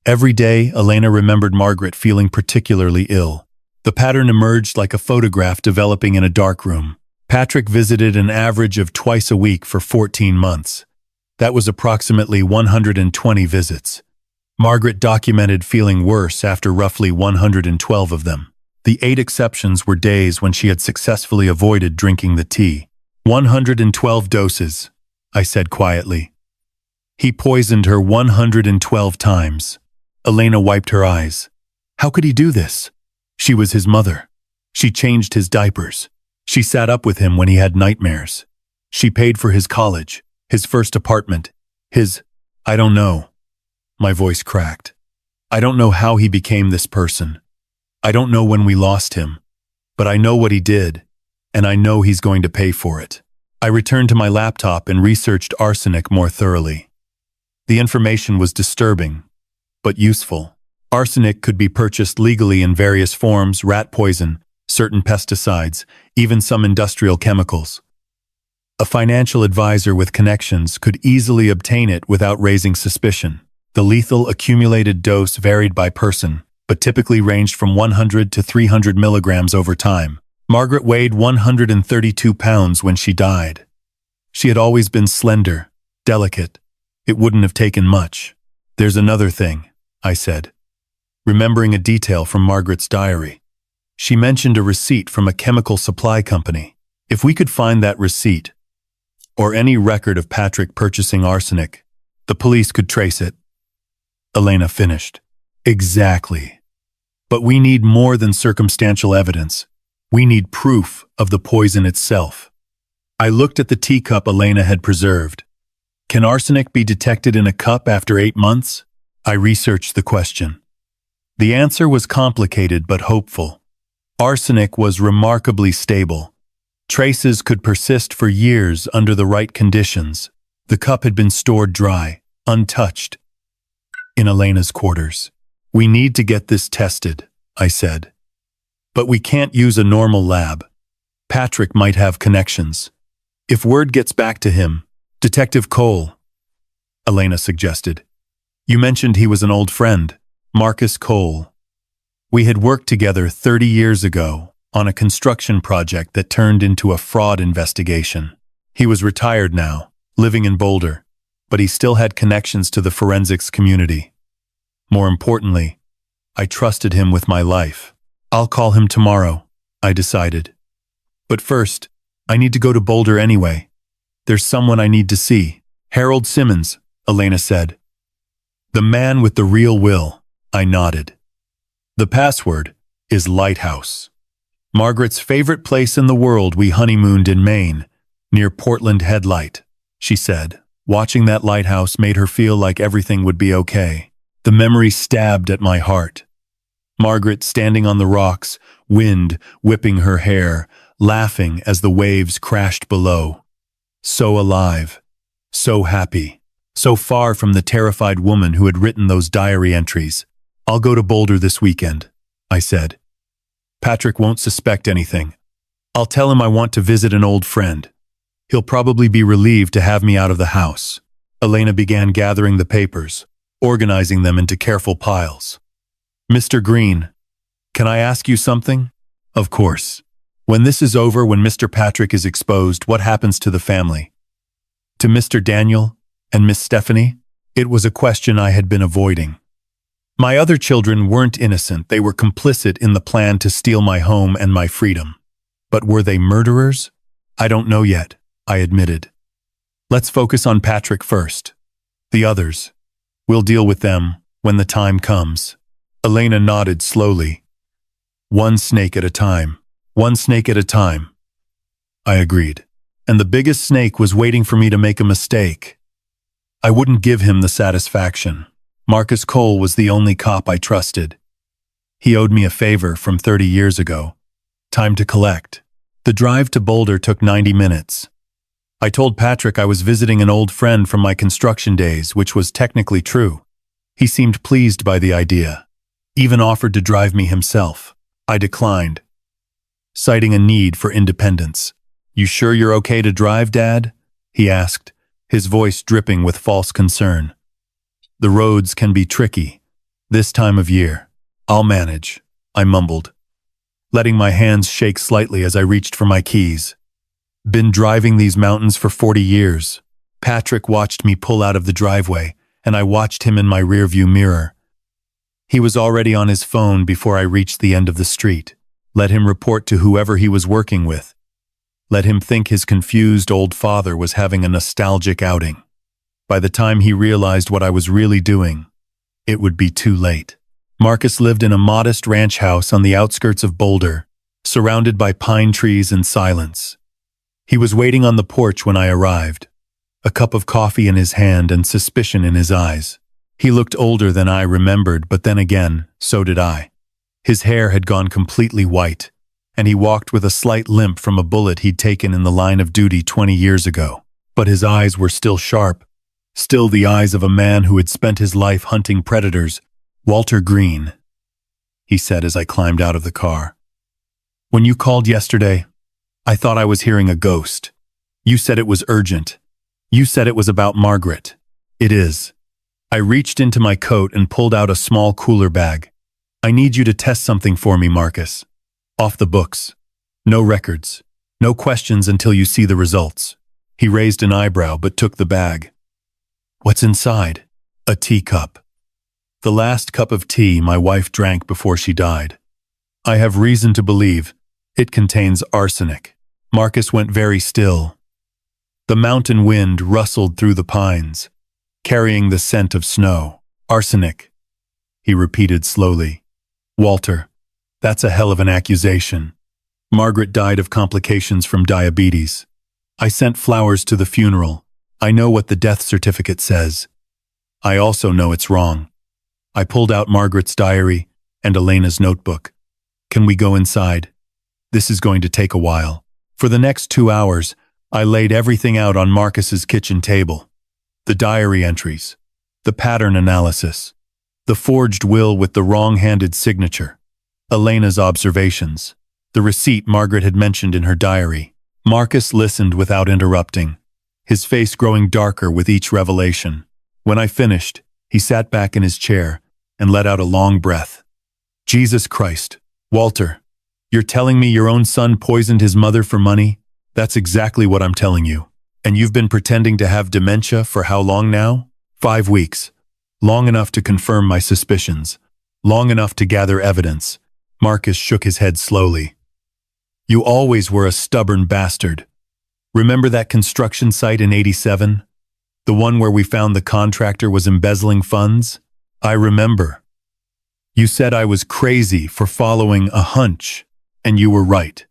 Every day, Elena remembered Margaret feeling particularly ill. The pattern emerged like a photograph developing in a dark room. Patrick visited an average of twice a week for 14 months. That was approximately 120 visits. Margaret documented feeling worse after roughly 112 of them. The 8 exceptions were days when she had successfully avoided drinking the tea. 112 doses, I said quietly. He poisoned her 112 times. Elena wiped her eyes. How could he do this? She was his mother. She changed his diapers. She sat up with him when he had nightmares. She paid for his college, his first apartment, I don't know. My voice cracked. I don't know how he became this person. I don't know when we lost him. But I know what he did, and I know he's going to pay for it. I returned to my laptop and researched arsenic more thoroughly. The information was disturbing, but useful. Arsenic could be purchased legally in various forms: rat poison, certain pesticides, even some industrial chemicals. A financial advisor with connections could easily obtain it without raising suspicion. The lethal accumulated dose varied by person, but typically ranged from 100 to 300 milligrams over time. Margaret weighed 132 pounds when she died. She had always been slender, delicate. It wouldn't have taken much. There's another thing, I said, remembering a detail from Margaret's diary. She mentioned a receipt from a chemical supply company. If we could find that receipt, or any record of Patrick purchasing arsenic, the police could trace it. Elena finished. Exactly. But we need more than circumstantial evidence. We need proof of the poison itself. I looked at the teacup Elena had preserved. Can arsenic be detected in a cup after 8 months? I researched the question. The answer was complicated but hopeful. Arsenic was remarkably stable. Traces could persist for years under the right conditions. The cup had been stored dry, untouched, in Elena's quarters. We need to get this tested, I said. But we can't use a normal lab. Patrick might have connections. If word gets back to him, Detective Cole, Elena suggested. You mentioned he was an old friend, Marcus Cole. We had worked together 30 years ago on a construction project that turned into a fraud investigation. He was retired now, living in Boulder, but he still had connections to the forensics community. More importantly, I trusted him with my life. I'll call him tomorrow, I decided. But first, I need to go to Boulder anyway. There's someone I need to see. Harold Simmons, Elena said. The man with the real will, I nodded. The password is Lighthouse. Margaret's favorite place in the world. We honeymooned in Maine, near Portland Headlight, she said. Watching that lighthouse made her feel like everything would be okay. The memory stabbed at my heart. Margaret standing on the rocks, wind whipping her hair, laughing as the waves crashed below. So alive, so happy, so far from the terrified woman who had written those diary entries. I'll go to Boulder this weekend, I said. Patrick won't suspect anything. I'll tell him I want to visit an old friend. He'll probably be relieved to have me out of the house. Elena began gathering the papers, organizing them into careful piles. Mr. Green, can I ask you something? Of course. When this is over, when Mr. Patrick is exposed, what happens to the family? To Mr. Daniel and Miss Stephanie? It was a question I had been avoiding. My other children weren't innocent. They were complicit in the plan to steal my home and my freedom. But were they murderers? I don't know yet, I admitted. Let's focus on Patrick first. The others, we'll deal with them when the time comes. Elena nodded slowly. One snake at a time. One snake at a time. I agreed. And the biggest snake was waiting for me to make a mistake. I wouldn't give him the satisfaction. Marcus Cole was the only cop I trusted. He owed me a favor from 30 years ago. Time to collect. The drive to Boulder took 90 minutes. I told Patrick I was visiting an old friend from my construction days, which was technically true. He seemed pleased by the idea, even offered to drive me himself. I declined, citing a need for independence. "You sure you're okay to drive, Dad?" he asked, his voice dripping with false concern. "The roads can be tricky this time of year. I'll manage," I mumbled, letting my hands shake slightly as I reached for my keys. "Been driving these mountains for 40 years. Patrick watched me pull out of the driveway, and I watched him in my rearview mirror. He was already on his phone before I reached the end of the street. Let him report to whoever he was working with. Let him think his confused old father was having a nostalgic outing. By the time he realized what I was really doing, it would be too late." Marcus lived in a modest ranch house on the outskirts of Boulder, surrounded by pine trees and silence. He was waiting on the porch when I arrived, a cup of coffee in his hand and suspicion in his eyes. He looked older than I remembered, but then again, so did I. His hair had gone completely white, and he walked with a slight limp from a bullet he'd taken in the line of duty 20 years ago. But his eyes were still sharp, still the eyes of a man who had spent his life hunting predators. "Walter Green," he said as I climbed out of the car. "When you called yesterday, I thought I was hearing a ghost. You said it was urgent. You said it was about Margaret. It is." I reached into my coat and pulled out a small cooler bag. "I need you to test something for me, Marcus. Off the books. No records. No questions until you see the results." He raised an eyebrow but took the bag. "What's inside?" "A teacup. The last cup of tea my wife drank before she died. I have reason to believe it contains arsenic." Marcus went very still. The mountain wind rustled through the pines, carrying the scent of snow. "Arsenic," he repeated slowly. "Walter, that's a hell of an accusation. Margaret died of complications from diabetes. I sent flowers to the funeral. I know what the death certificate says. I also know it's wrong." I pulled out Margaret's diary and Elena's notebook. "Can we go inside? This is going to take a while." For the next 2 hours, I laid everything out on Marcus's kitchen table. The diary entries, the pattern analysis, the forged will with the wrong-handed signature, Elena's observations, the receipt Margaret had mentioned in her diary. Marcus listened without interrupting, his face growing darker with each revelation. When I finished, he sat back in his chair and let out a long breath. "Jesus Christ, Walter, you're telling me your own son poisoned his mother for money? That's exactly what I'm telling you. And you've been pretending to have dementia for how long now? 5 weeks. Long enough to confirm my suspicions. Long enough to gather evidence." Marcus shook his head slowly. "You always were a stubborn bastard. Remember that construction site in '87? The one where we found the contractor was embezzling funds? I remember. You said I was crazy for following a hunch, and you were right."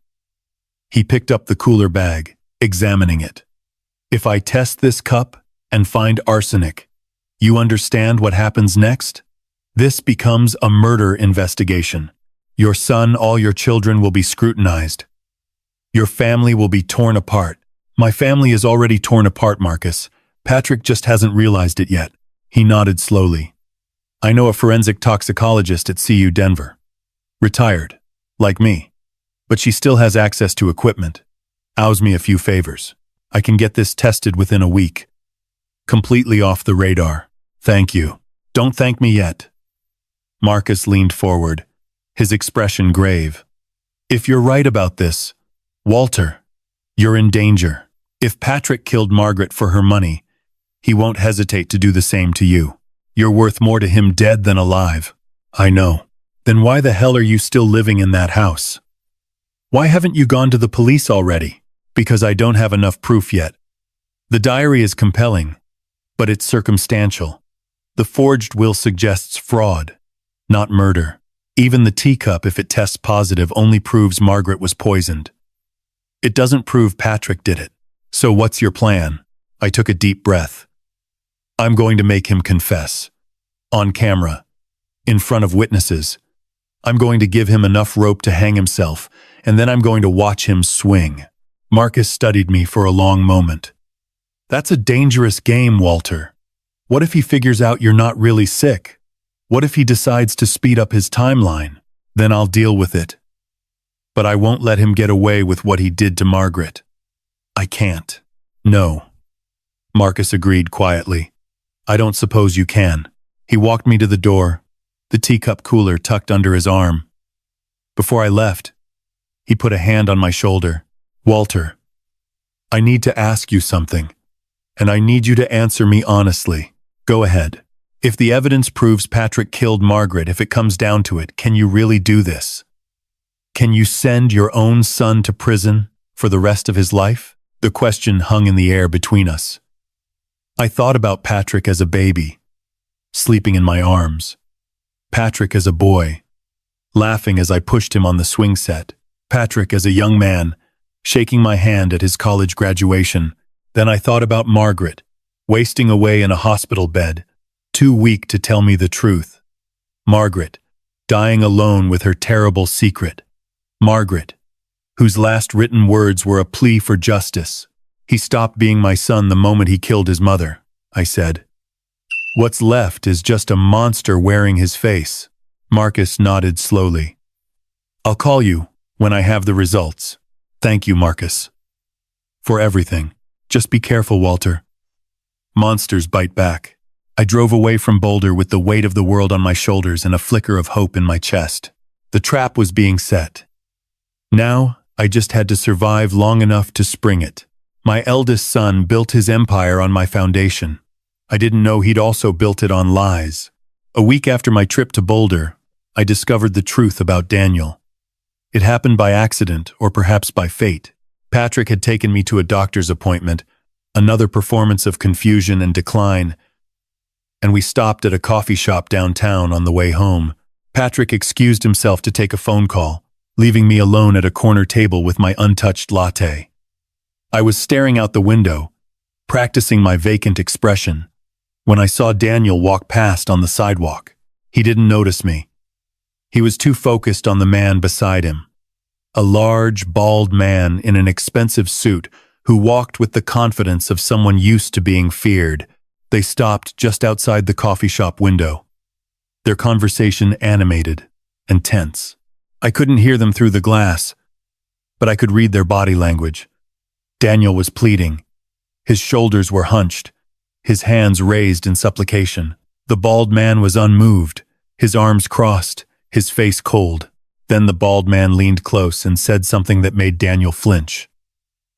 He picked up the cooler bag, examining it. "If I test this cup and find arsenic, you understand what happens next? This becomes a murder investigation. Your son, all your children will be scrutinized. Your family will be torn apart." "My family is already torn apart, Marcus. Patrick just hasn't realized it yet." He nodded slowly. "I know a forensic toxicologist at CU Denver. Retired, like me. But she still has access to equipment. Owes me a few favors. I can get this tested within a week. Completely off the radar. Thank you." "Don't thank me yet." Marcus leaned forward, his expression grave. "If you're right about this, Walter, you're in danger. If Patrick killed Margaret for her money, he won't hesitate to do the same to you. You're worth more to him dead than alive." "I know. Then why the hell are you still living in that house? Why haven't you gone to the police already?" "Because I don't have enough proof yet. The diary is compelling, but it's circumstantial. The forged will suggests fraud, not murder. Even the teacup, if it tests positive, only proves Margaret was poisoned. It doesn't prove Patrick did it. So what's your plan?" I took a deep breath. "I'm going to make him confess. On camera. In front of witnesses. I'm going to give him enough rope to hang himself, and then I'm going to watch him swing. Marcus studied me for a long moment. That's a dangerous game, Walter. What if he figures out you're not really sick? What if he decides to speed up his timeline? Then I'll deal with it. But I won't let him get away with what he did to Margaret. I can't. No. Marcus agreed quietly. I don't suppose you can. He walked me to the door, the teacup cooler tucked under his arm. Before I left, he put a hand on my shoulder. Walter, I need to ask you something, and I need you to answer me honestly. Go ahead. If the evidence proves Patrick killed Margaret, if it comes down to it, can you really do this? Can you send your own son to prison for the rest of his life? The question hung in the air between us. I thought about Patrick as a baby, sleeping in my arms. Patrick as a boy, laughing as I pushed him on the swing set. Patrick as a young man, shaking my hand at his college graduation. Then I thought about Margaret, wasting away in a hospital bed, too weak to tell me the truth. Margaret, dying alone with her terrible secret. Margaret, whose last written words were a plea for justice. He stopped being my son the moment he killed his mother, I said. What's left is just a monster wearing his face. Marcus nodded slowly. I'll call you when I have the results. Thank you, Marcus. For everything. Just be careful, Walter. Monsters bite back. I drove away from Boulder with the weight of the world on my shoulders and a flicker of hope in my chest. The trap was being set. Now, I just had to survive long enough to spring it. My eldest son built his empire on my foundation. I didn't know he'd also built it on lies. A week after my trip to Boulder, I discovered the truth about Daniel. It happened by accident, or perhaps by fate. Patrick had taken me to a doctor's appointment, another performance of confusion and decline, and we stopped at a coffee shop downtown on the way home. Patrick excused himself to take a phone call, leaving me alone at a corner table with my untouched latte. I was staring out the window, practicing my vacant expression, when I saw Daniel walk past on the sidewalk. He didn't notice me. He was too focused on the man beside him. A large, bald man in an expensive suit who walked with the confidence of someone used to being feared. They stopped just outside the coffee shop window, their conversation animated and tense. I couldn't hear them through the glass, but I could read their body language. Daniel was pleading. His shoulders were hunched, his hands raised in supplication. The bald man was unmoved, his arms crossed, his face cold. Then the bald man leaned close and said something that made Daniel flinch.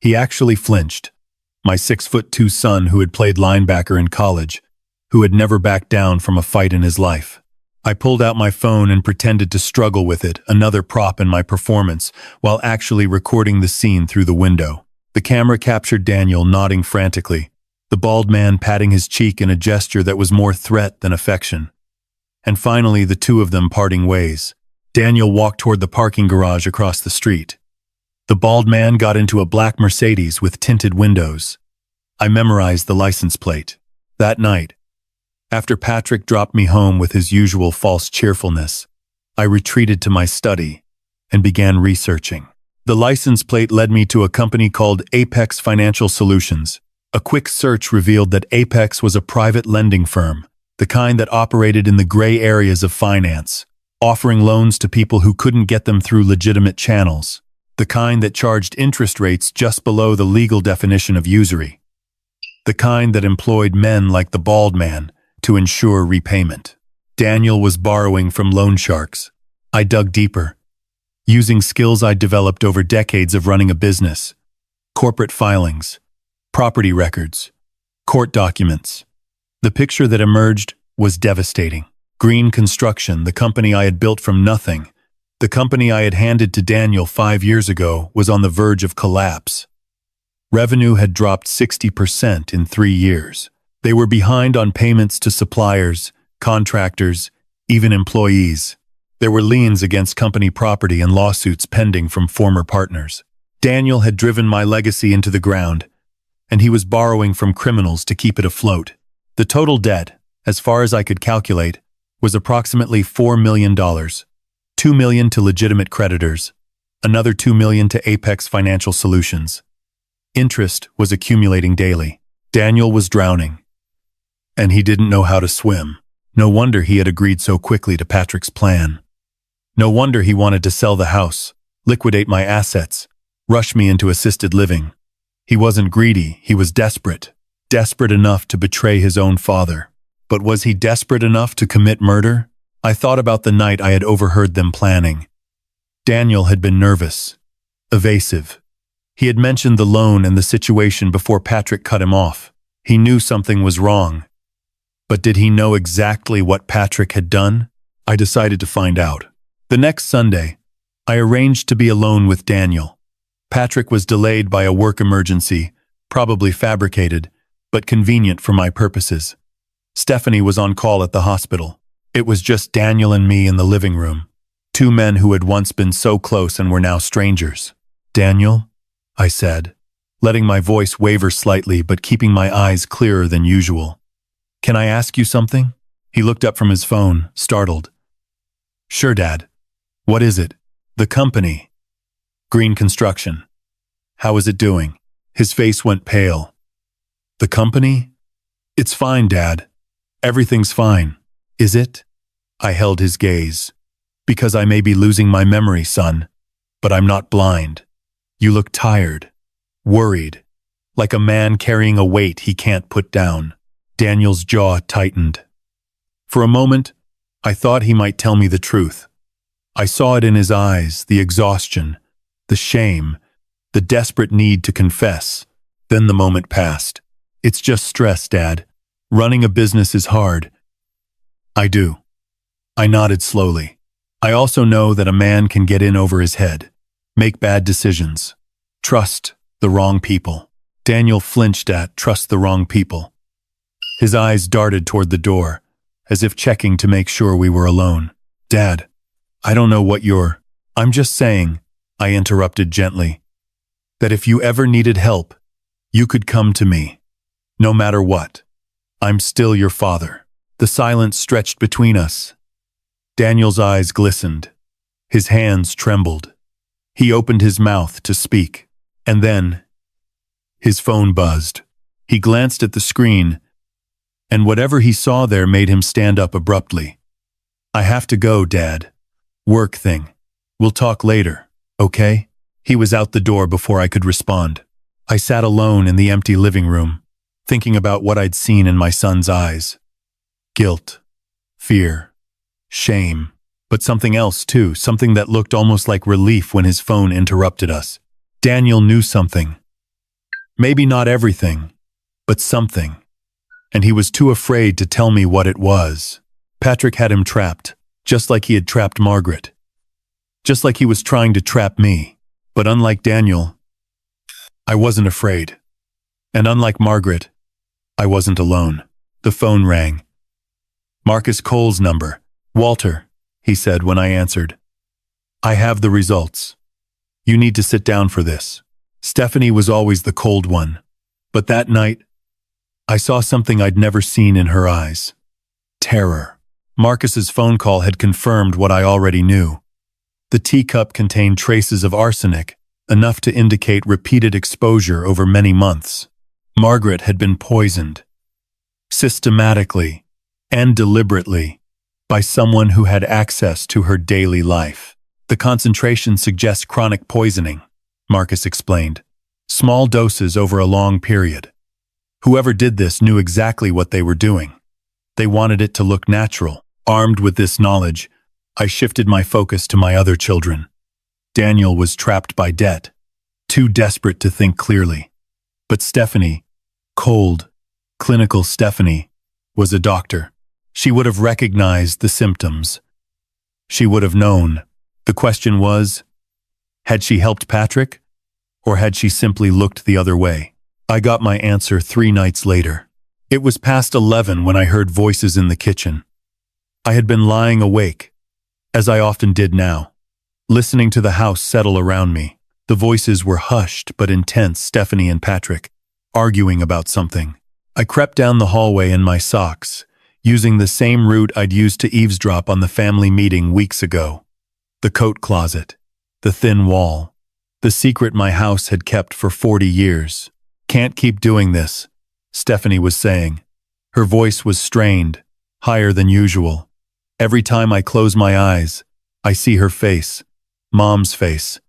He actually flinched. My 6'2" son who had played linebacker in college, who had never backed down from a fight in his life. I pulled out my phone and pretended to struggle with it, another prop in my performance, while actually recording the scene through the window. The camera captured Daniel nodding frantically, the bald man patting his cheek in a gesture that was more threat than affection. And finally, the two of them parting ways. Daniel walked toward the parking garage across the street. The bald man got into a black Mercedes with tinted windows. I memorized the license plate. That night, after Patrick dropped me home with his usual false cheerfulness, I retreated to my study and began researching. The license plate led me to a company called Apex Financial Solutions. A quick search revealed that Apex was a private lending firm, the kind that operated in the gray areas of finance, offering loans to people who couldn't get them through legitimate channels, the kind that charged interest rates just below the legal definition of usury, the kind that employed men like the bald man to ensure repayment. Daniel was borrowing from loan sharks. I dug deeper, using skills I'd developed over decades of running a business: corporate filings, property records, court documents. The picture that emerged was devastating. Green Construction, the company I had built from nothing, the company I had handed to Daniel 5 years ago, was on the verge of collapse. Revenue had dropped 60% in 3 years. They were behind on payments to suppliers, contractors, even employees. There were liens against company property and lawsuits pending from former partners. Daniel had driven my legacy into the ground, and he was borrowing from criminals to keep it afloat. The total debt, as far as I could calculate, was approximately $4 million. $2 million to legitimate creditors, another $2 million to Apex Financial Solutions. Interest was accumulating daily. Daniel was drowning, and he didn't know how to swim. No wonder he had agreed so quickly to Patrick's plan. No wonder he wanted to sell the house, liquidate my assets, rush me into assisted living. He wasn't greedy, he was desperate. Desperate enough to betray his own father. But was he desperate enough to commit murder? I thought about the night I had overheard them planning. Daniel had been nervous, evasive. He had mentioned the loan and the situation before Patrick cut him off. He knew something was wrong. But did he know exactly what Patrick had done? I decided to find out. The next Sunday, I arranged to be alone with Daniel. Patrick was delayed by a work emergency, probably fabricated, but convenient for my purposes. Stephanie was on call at the hospital. It was just Daniel and me in the living room. Two men who had once been so close and were now strangers. "Daniel," I said, letting my voice waver slightly but keeping my eyes clearer than usual. "Can I ask you something?" He looked up from his phone, startled. "Sure, Dad. What is it?" "The company. Green Construction. How is it doing?" His face went pale. "The company? It's fine, Dad. Everything's fine." "Is it?" I held his gaze. "Because I may be losing my memory, son, but I'm not blind. You look tired, worried, like a man carrying a weight he can't put down." Daniel's jaw tightened. For a moment, I thought he might tell me the truth. I saw it in his eyes, the exhaustion, the shame, the desperate need to confess. Then the moment passed. "It's just stress, Dad. Running a business is hard." "I do." I nodded slowly. "I also know that a man can get in over his head, make bad decisions, trust the wrong people." Daniel flinched at "trust the wrong people." His eyes darted toward the door, as if checking to make sure we were alone. "Dad, I don't know what you're—" "I'm just saying," I interrupted gently, "that if you ever needed help, you could come to me. No matter what. I'm still your father." The silence stretched between us. Daniel's eyes glistened. His hands trembled. He opened his mouth to speak. And then, his phone buzzed. He glanced at the screen, and whatever he saw there made him stand up abruptly. "I have to go, Dad. Work thing. We'll talk later, okay?" He was out the door before I could respond. I sat alone in the empty living room, thinking about what I'd seen in my son's eyes. Guilt, fear, shame, but something else too, something that looked almost like relief when his phone interrupted us. Daniel knew something. Maybe not everything, but something. And he was too afraid to tell me what it was. Patrick had him trapped, just like he had trapped Margaret. Just like he was trying to trap me. But unlike Daniel, I wasn't afraid. And unlike Margaret, I wasn't alone. The phone rang. "Marcus Cole's number." "Walter," he said when I answered. "I have the results. You need to sit down for this." Stephanie was always the cold one. But that night, I saw something I'd never seen in her eyes. Terror. Marcus's phone call had confirmed what I already knew. The teacup contained traces of arsenic, enough to indicate repeated exposure over many months. Margaret had been poisoned, systematically and deliberately, by someone who had access to her daily life. "The concentration suggests chronic poisoning," Marcus explained. "Small doses over a long period. Whoever did this knew exactly what they were doing. They wanted it to look natural." Armed with this knowledge, I shifted my focus to my other children. Daniel was trapped by debt, too desperate to think clearly. But Stephanie, cold, clinical Stephanie, was a doctor. She would have recognized the symptoms. She would have known. The question was, had she helped Patrick, or had she simply looked the other way? I got my answer 3 nights later. It was past 11 when I heard voices in the kitchen. I had been lying awake, as I often did now, listening to the house settle around me. The voices were hushed but intense, Stephanie and Patrick, arguing about something. I crept down the hallway in my socks, using the same route I'd used to eavesdrop on the family meeting weeks ago. The coat closet, the thin wall, The secret my house had kept for 40 years. Can't keep doing this, Stephanie was saying. Her voice was strained, higher than usual. Every time I close my eyes, I see her face, Mom's face,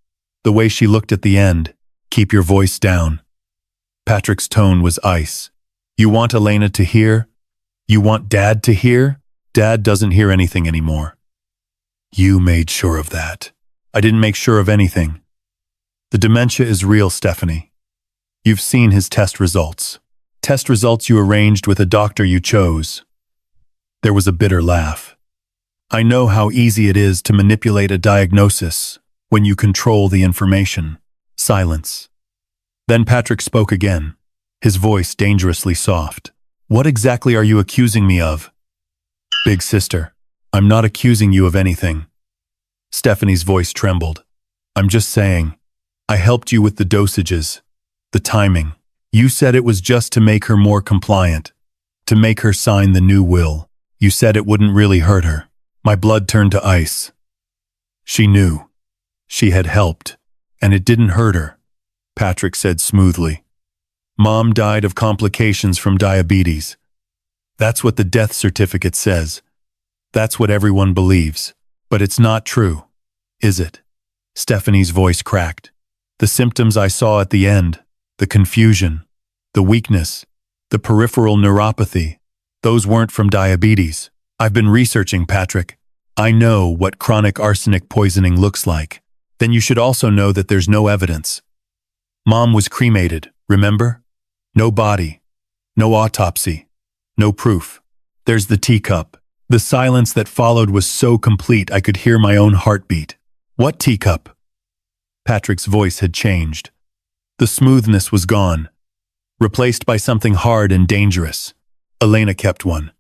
the way she looked at the end. Keep your voice down. Patrick's tone was ice. You want Elena to hear? You want Dad to hear? Dad doesn't hear anything anymore. You made sure of that. I didn't make sure of anything. The dementia is real, Stephanie. You've seen his test results. Test results you arranged with a doctor you chose. There was a bitter laugh. I know how easy it is to manipulate a diagnosis when you control the information. Silence. Then Patrick spoke again, his voice dangerously soft. What exactly are you accusing me of? Big sister, I'm not accusing you of anything. Stephanie's voice trembled. I'm just saying, I helped you with the dosages, the timing. You said it was just to make her more compliant, to make her sign the new will. You said it wouldn't really hurt her. My blood turned to ice. She knew. She had helped, and it didn't hurt her, Patrick said smoothly. Mom died of complications from diabetes. That's what the death certificate says. That's what everyone believes. But it's not true, is it? Stephanie's voice cracked. The symptoms I saw at the end, the confusion, the weakness, the peripheral neuropathy, those weren't from diabetes. I've been researching, Patrick. I know what chronic arsenic poisoning looks like. Then you should also know that there's no evidence. Mom was cremated, remember? No body, no autopsy, no proof. There's the teacup. The silence that followed was so complete I could hear my own heartbeat. What teacup? Patrick's voice had changed. The smoothness was gone, replaced by something hard and dangerous. Elena kept one.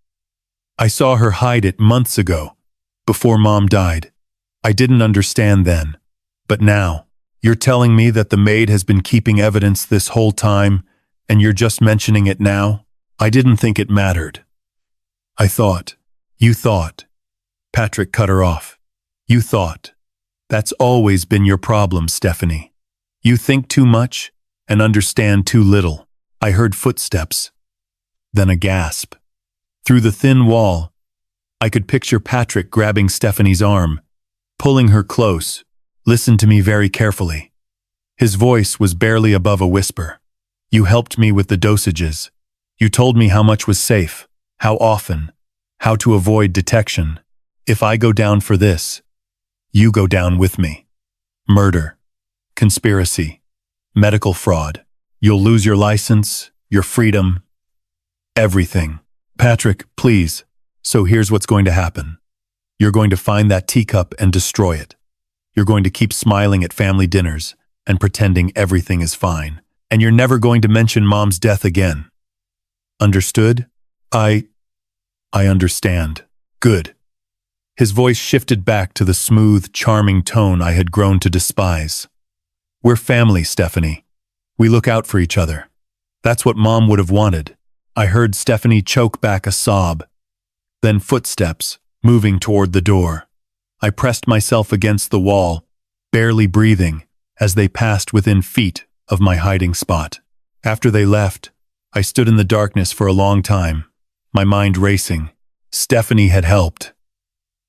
I saw her hide it months ago, before Mom died. I didn't understand then. But now, you're telling me that the maid has been keeping evidence this whole time, and you're just mentioning it now? I didn't think it mattered. I thought. You thought. Patrick cut her off. You thought. That's always been your problem, Stephanie. You think too much and understand too little. I heard footsteps. Then a gasp. Through the thin wall, I could picture Patrick grabbing Stephanie's arm, pulling her close. Listen to me very carefully. His voice was barely above a whisper. You helped me with the dosages. You told me how much was safe, how often, how to avoid detection. If I go down for this, you go down with me. Murder, conspiracy, medical fraud. You'll lose your license, your freedom, everything. Patrick, please. So here's what's going to happen. You're going to find that teacup and destroy it. You're going to keep smiling at family dinners and pretending everything is fine. And you're never going to mention Mom's death again. Understood? I understand. Good. His voice shifted back to the smooth, charming tone I had grown to despise. We're family, Stephanie. We look out for each other. That's what Mom would have wanted. I heard Stephanie choke back a sob. Then footsteps, moving toward the door. I pressed myself against the wall, barely breathing, as they passed within feet of my hiding spot. After they left, I stood in the darkness for a long time, my mind racing. Stephanie had helped.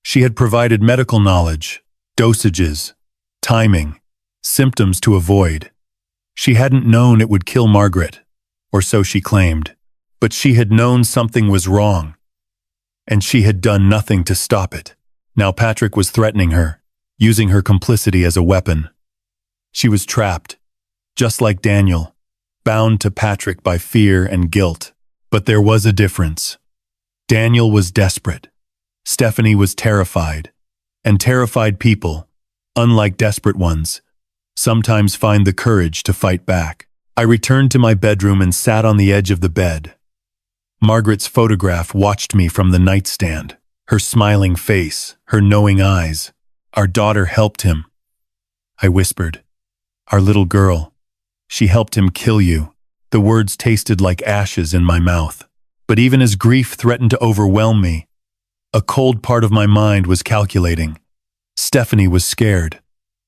She had provided medical knowledge, dosages, timing, symptoms to avoid. She hadn't known it would kill Margaret, or so she claimed, but she had known something was wrong, and she had done nothing to stop it. Now Patrick was threatening her, using her complicity as a weapon. She was trapped, just like Daniel, bound to Patrick by fear and guilt. But there was a difference. Daniel was desperate. Stephanie was terrified. And terrified people, unlike desperate ones, sometimes find the courage to fight back. I returned to my bedroom and sat on the edge of the bed. Margaret's photograph watched me from the nightstand. Her smiling face, her knowing eyes. Our daughter helped him. I whispered. Our little girl. She helped him kill you. The words tasted like ashes in my mouth. But even as grief threatened to overwhelm me, a cold part of my mind was calculating. Stephanie was scared.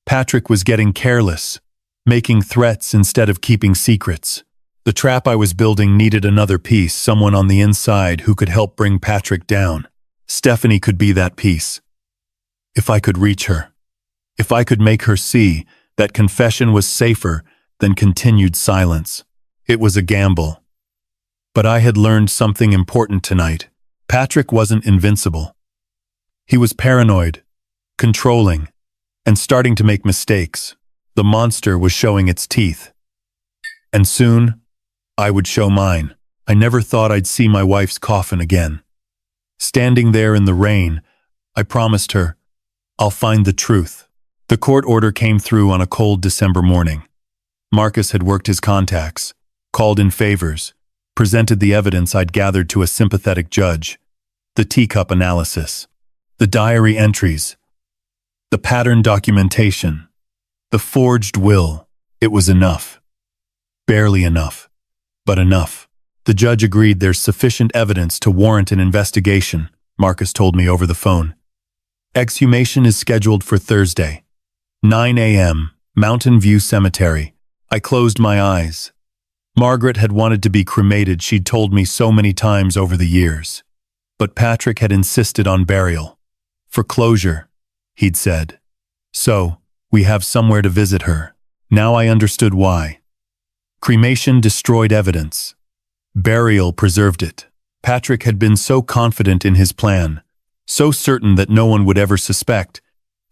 Patrick was getting careless. making threats instead of keeping secrets. The trap I was building needed another piece, someone on the inside who could help bring Patrick down. Stephanie could be that piece. If I could reach her. If I could make her see that confession was safer than continued silence. It was a gamble. But I had learned something important tonight. Patrick wasn't invincible. He was paranoid, controlling, and starting to make mistakes. The monster was showing its teeth. And soon, I would show mine. I never thought I'd see my wife's coffin again. Standing there in the rain, I promised her, I'll find the truth. The court order came through on a cold December morning. Marcus had worked his contacts, called in favors, presented the evidence I'd gathered to a sympathetic judge, the teacup analysis, the diary entries, the pattern documentation, the forged will. It was enough. Barely enough, but enough. The judge agreed there's sufficient evidence to warrant an investigation, Marcus told me over the phone. Exhumation is scheduled for Thursday, 9 a.m., Mountain View Cemetery. I closed my eyes. Margaret had wanted to be cremated, she'd told me so many times over the years. But Patrick had insisted on burial. For closure, he'd said. So, we have somewhere to visit her. Now I understood why. Cremation destroyed evidence. Burial preserved it. Patrick had been so confident in his plan, so certain that no one would ever suspect,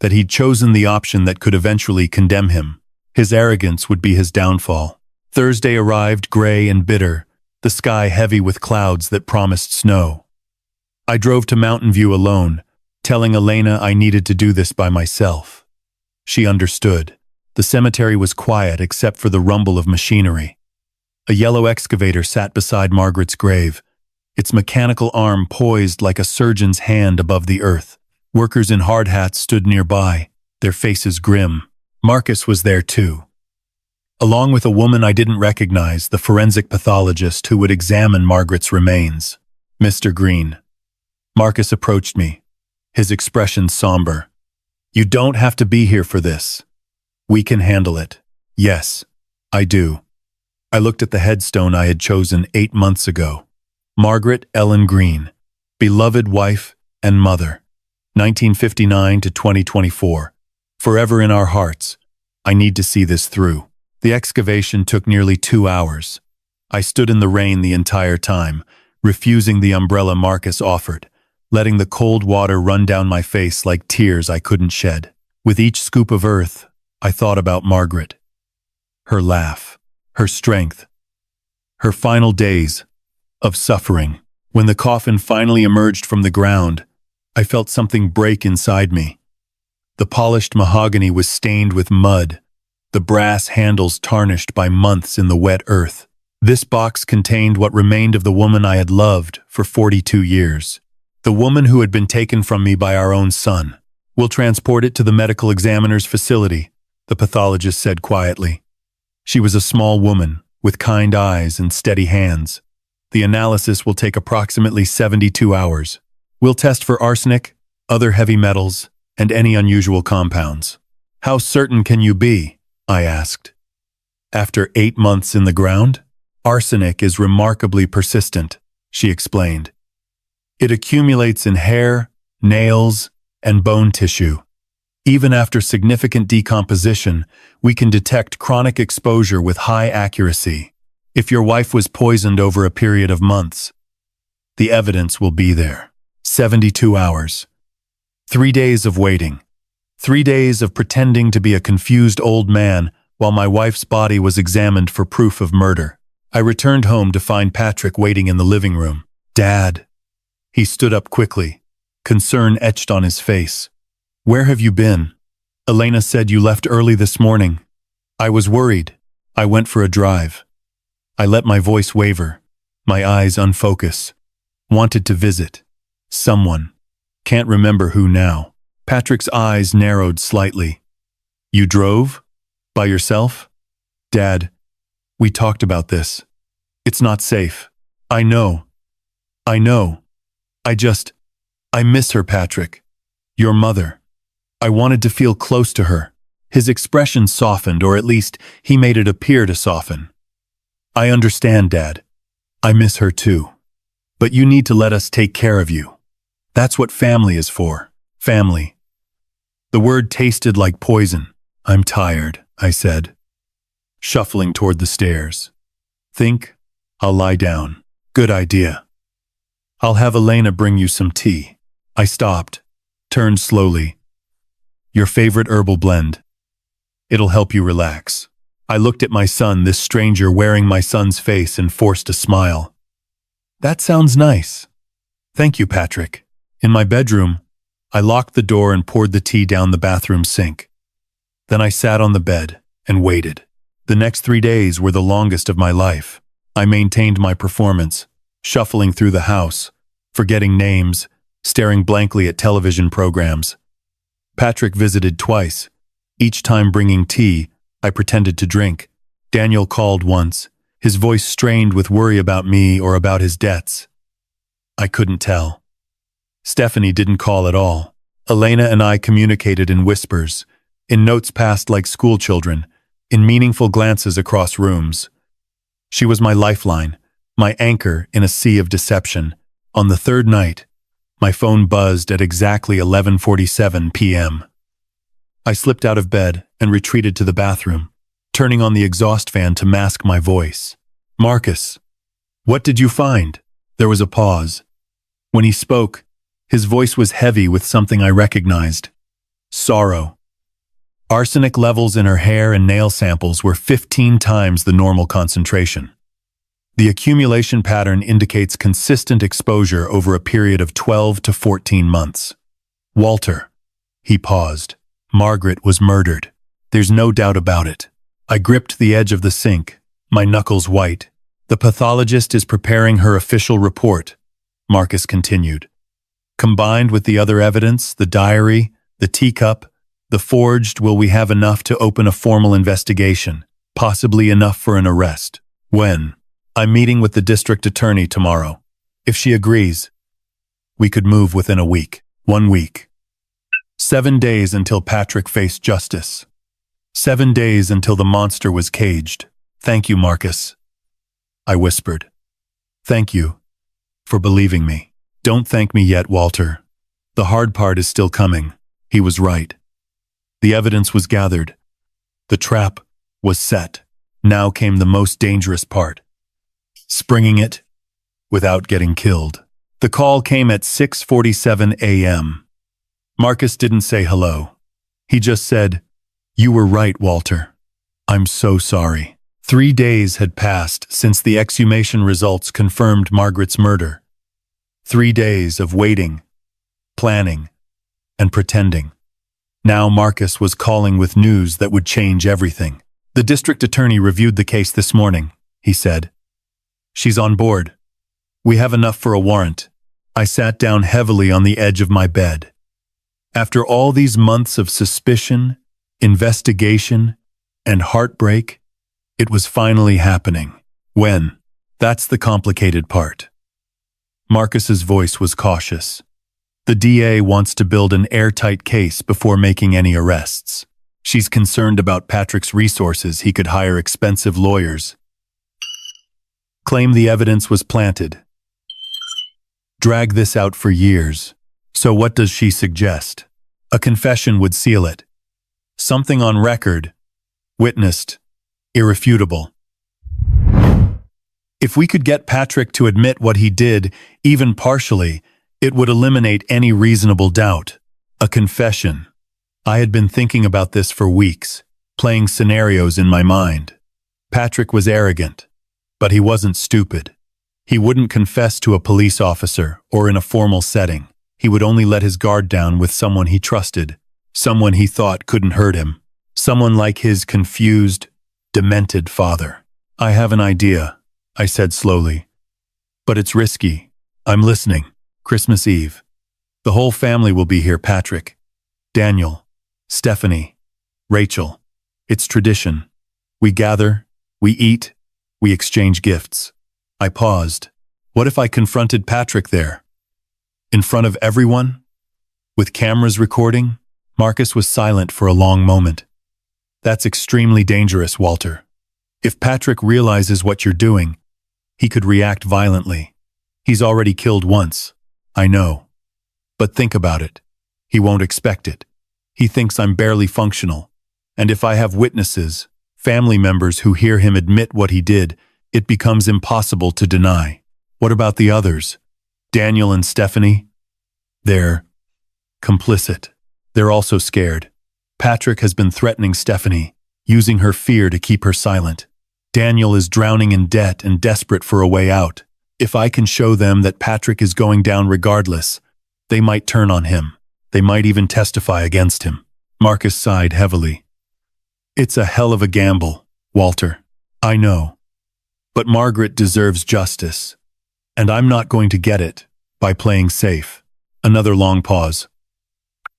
that he'd chosen the option that could eventually condemn him. His arrogance would be his downfall. Thursday arrived gray and bitter, the sky heavy with clouds that promised snow. I drove to Mountain View alone, telling Elena I needed to do this by myself. She understood. The cemetery was quiet except for the rumble of machinery. A yellow excavator sat beside Margaret's grave, its mechanical arm poised like a surgeon's hand above the earth. Workers in hard hats stood nearby, their faces grim. Marcus was there too. Along with a woman I didn't recognize, the forensic pathologist who would examine Margaret's remains. Mr. Green. Marcus approached me, his expression somber. You don't have to be here for this. We can handle it. Yes, I do. I looked at the headstone I had chosen 8 months ago. Margaret Ellen Green, beloved wife and mother, 1959 to 2024. Forever in our hearts. I need to see this through. The excavation took nearly 2 hours. I stood in the rain the entire time, refusing the umbrella Marcus offered, letting the cold water run down my face like tears I couldn't shed. With each scoop of earth, I thought about Margaret. Her laugh, her strength, her final days of suffering. When the coffin finally emerged from the ground, I felt something break inside me. The polished mahogany was stained with mud, the brass handles tarnished by months in the wet earth. This box contained what remained of the woman I had loved for 42 years. The woman who had been taken from me by our own son. We'll transport it to the medical examiner's facility, the pathologist said quietly. She was a small woman, with kind eyes and steady hands. The analysis will take approximately 72 hours. We'll test for arsenic, other heavy metals, and any unusual compounds. How certain can you be? I asked. After 8 months in the ground? Arsenic is remarkably persistent, she explained. It accumulates in hair, nails, and bone tissue. Even after significant decomposition, we can detect chronic exposure with high accuracy. If your wife was poisoned over a period of months, the evidence will be there. 72 hours. 3 days of waiting. 3 days of pretending to be a confused old man while my wife's body was examined for proof of murder. I returned home to find Patrick waiting in the living room. Dad. He stood up quickly, concern etched on his face. Where have you been? Elena said you left early this morning. I was worried. I went for a drive. I let my voice waver, my eyes unfocus. Wanted to visit. Someone. Can't remember who now. Patrick's eyes narrowed slightly. You drove? By yourself? Dad, we talked about this. It's not safe. I know. I miss her, Patrick. Your mother. I wanted to feel close to her. His expression softened, or at least he made it appear to soften. I understand, Dad. I miss her too. But you need to let us take care of you. That's what family is for. Family. The word tasted like poison. I'm tired, I said, shuffling toward the stairs. Think? I'll lie down. Good idea. I'll have Elena bring you some tea. I stopped, turned slowly. Your favorite herbal blend. It'll help you relax. I looked at my son, this stranger wearing my son's face, and forced a smile. That sounds nice. Thank you, Patrick. In my bedroom, I locked the door and poured the tea down the bathroom sink. Then I sat on the bed and waited. The next 3 days were the longest of my life. I maintained my performance, shuffling through the house, forgetting names, staring blankly at television programs. Patrick visited twice. Each time bringing tea, I pretended to drink. Daniel called once, his voice strained with worry about me or about his debts. I couldn't tell. Stephanie didn't call at all. Elena and I communicated in whispers, in notes passed like schoolchildren, in meaningful glances across rooms. She was my lifeline, my anchor in a sea of deception. On the third night, my phone buzzed at exactly 11:47 p.m. I slipped out of bed and retreated to the bathroom, turning on the exhaust fan to mask my voice. Marcus, what did you find? There was a pause. When he spoke, his voice was heavy with something I recognized. Sorrow. Arsenic levels in her hair and nail samples were 15 times the normal concentration. The accumulation pattern indicates consistent exposure over a period of 12 to 14 months. Walter. He paused. Margaret was murdered. There's no doubt about it. I gripped the edge of the sink, my knuckles white. The pathologist is preparing her official report, Marcus continued. Combined with the other evidence, the diary, the teacup, the forged, will we have enough to open a formal investigation, possibly enough for an arrest? When? I'm meeting with the district attorney tomorrow. If she agrees, we could move within a week. 1 week. 7 days until Patrick faced justice. 7 days until the monster was caged. Thank you, Marcus. I whispered. Thank you for believing me. Don't thank me yet, Walter. The hard part is still coming. He was right. The evidence was gathered. The trap was set. Now came the most dangerous part. Springing it without getting killed. The call came at 6:47 a.m. Marcus didn't say hello. He just said, "You were right, Walter. I'm so sorry." 3 days had passed since the exhumation results confirmed Margaret's murder. 3 days of waiting, planning, and pretending. Now Marcus was calling with news that would change everything. The district attorney reviewed the case this morning, he said. She's on board. We have enough for a warrant. I sat down heavily on the edge of my bed. After all these months of suspicion, investigation, and heartbreak, it was finally happening. When? That's the complicated part. Marcus's voice was cautious. The DA wants to build an airtight case before making any arrests. She's concerned about Patrick's resources. He could hire expensive lawyers. Claim the evidence was planted. Drag this out for years. So what does she suggest? A confession would seal it. Something on record, witnessed, irrefutable. If we could get Patrick to admit what he did, even partially, it would eliminate any reasonable doubt. A confession. I had been thinking about this for weeks, playing scenarios in my mind. Patrick was arrogant, but he wasn't stupid. He wouldn't confess to a police officer or in a formal setting. He would only let his guard down with someone he trusted, someone he thought couldn't hurt him, someone like his confused, demented father. I have an idea, I said slowly. But it's risky. I'm listening. Christmas Eve. The whole family will be here, Patrick, Daniel, Stephanie, Rachel. It's tradition. We gather, we eat, we exchange gifts. I paused. What if I confronted Patrick there? In front of everyone? With cameras recording? Marcus was silent for a long moment. That's extremely dangerous, Walter. If Patrick realizes what you're doing, he could react violently. He's already killed once. I know. But think about it. He won't expect it. He thinks I'm barely functional. And if I have witnesses, family members who hear him admit what he did, it becomes impossible to deny. What about the others? Daniel and Stephanie? They're complicit. They're also scared. Patrick has been threatening Stephanie, using her fear to keep her silent. Daniel is drowning in debt and desperate for a way out. If I can show them that Patrick is going down regardless, they might turn on him. They might even testify against him. Marcus sighed heavily. It's a hell of a gamble, Walter. I know. But Margaret deserves justice. And I'm not going to get it by playing safe. Another long pause.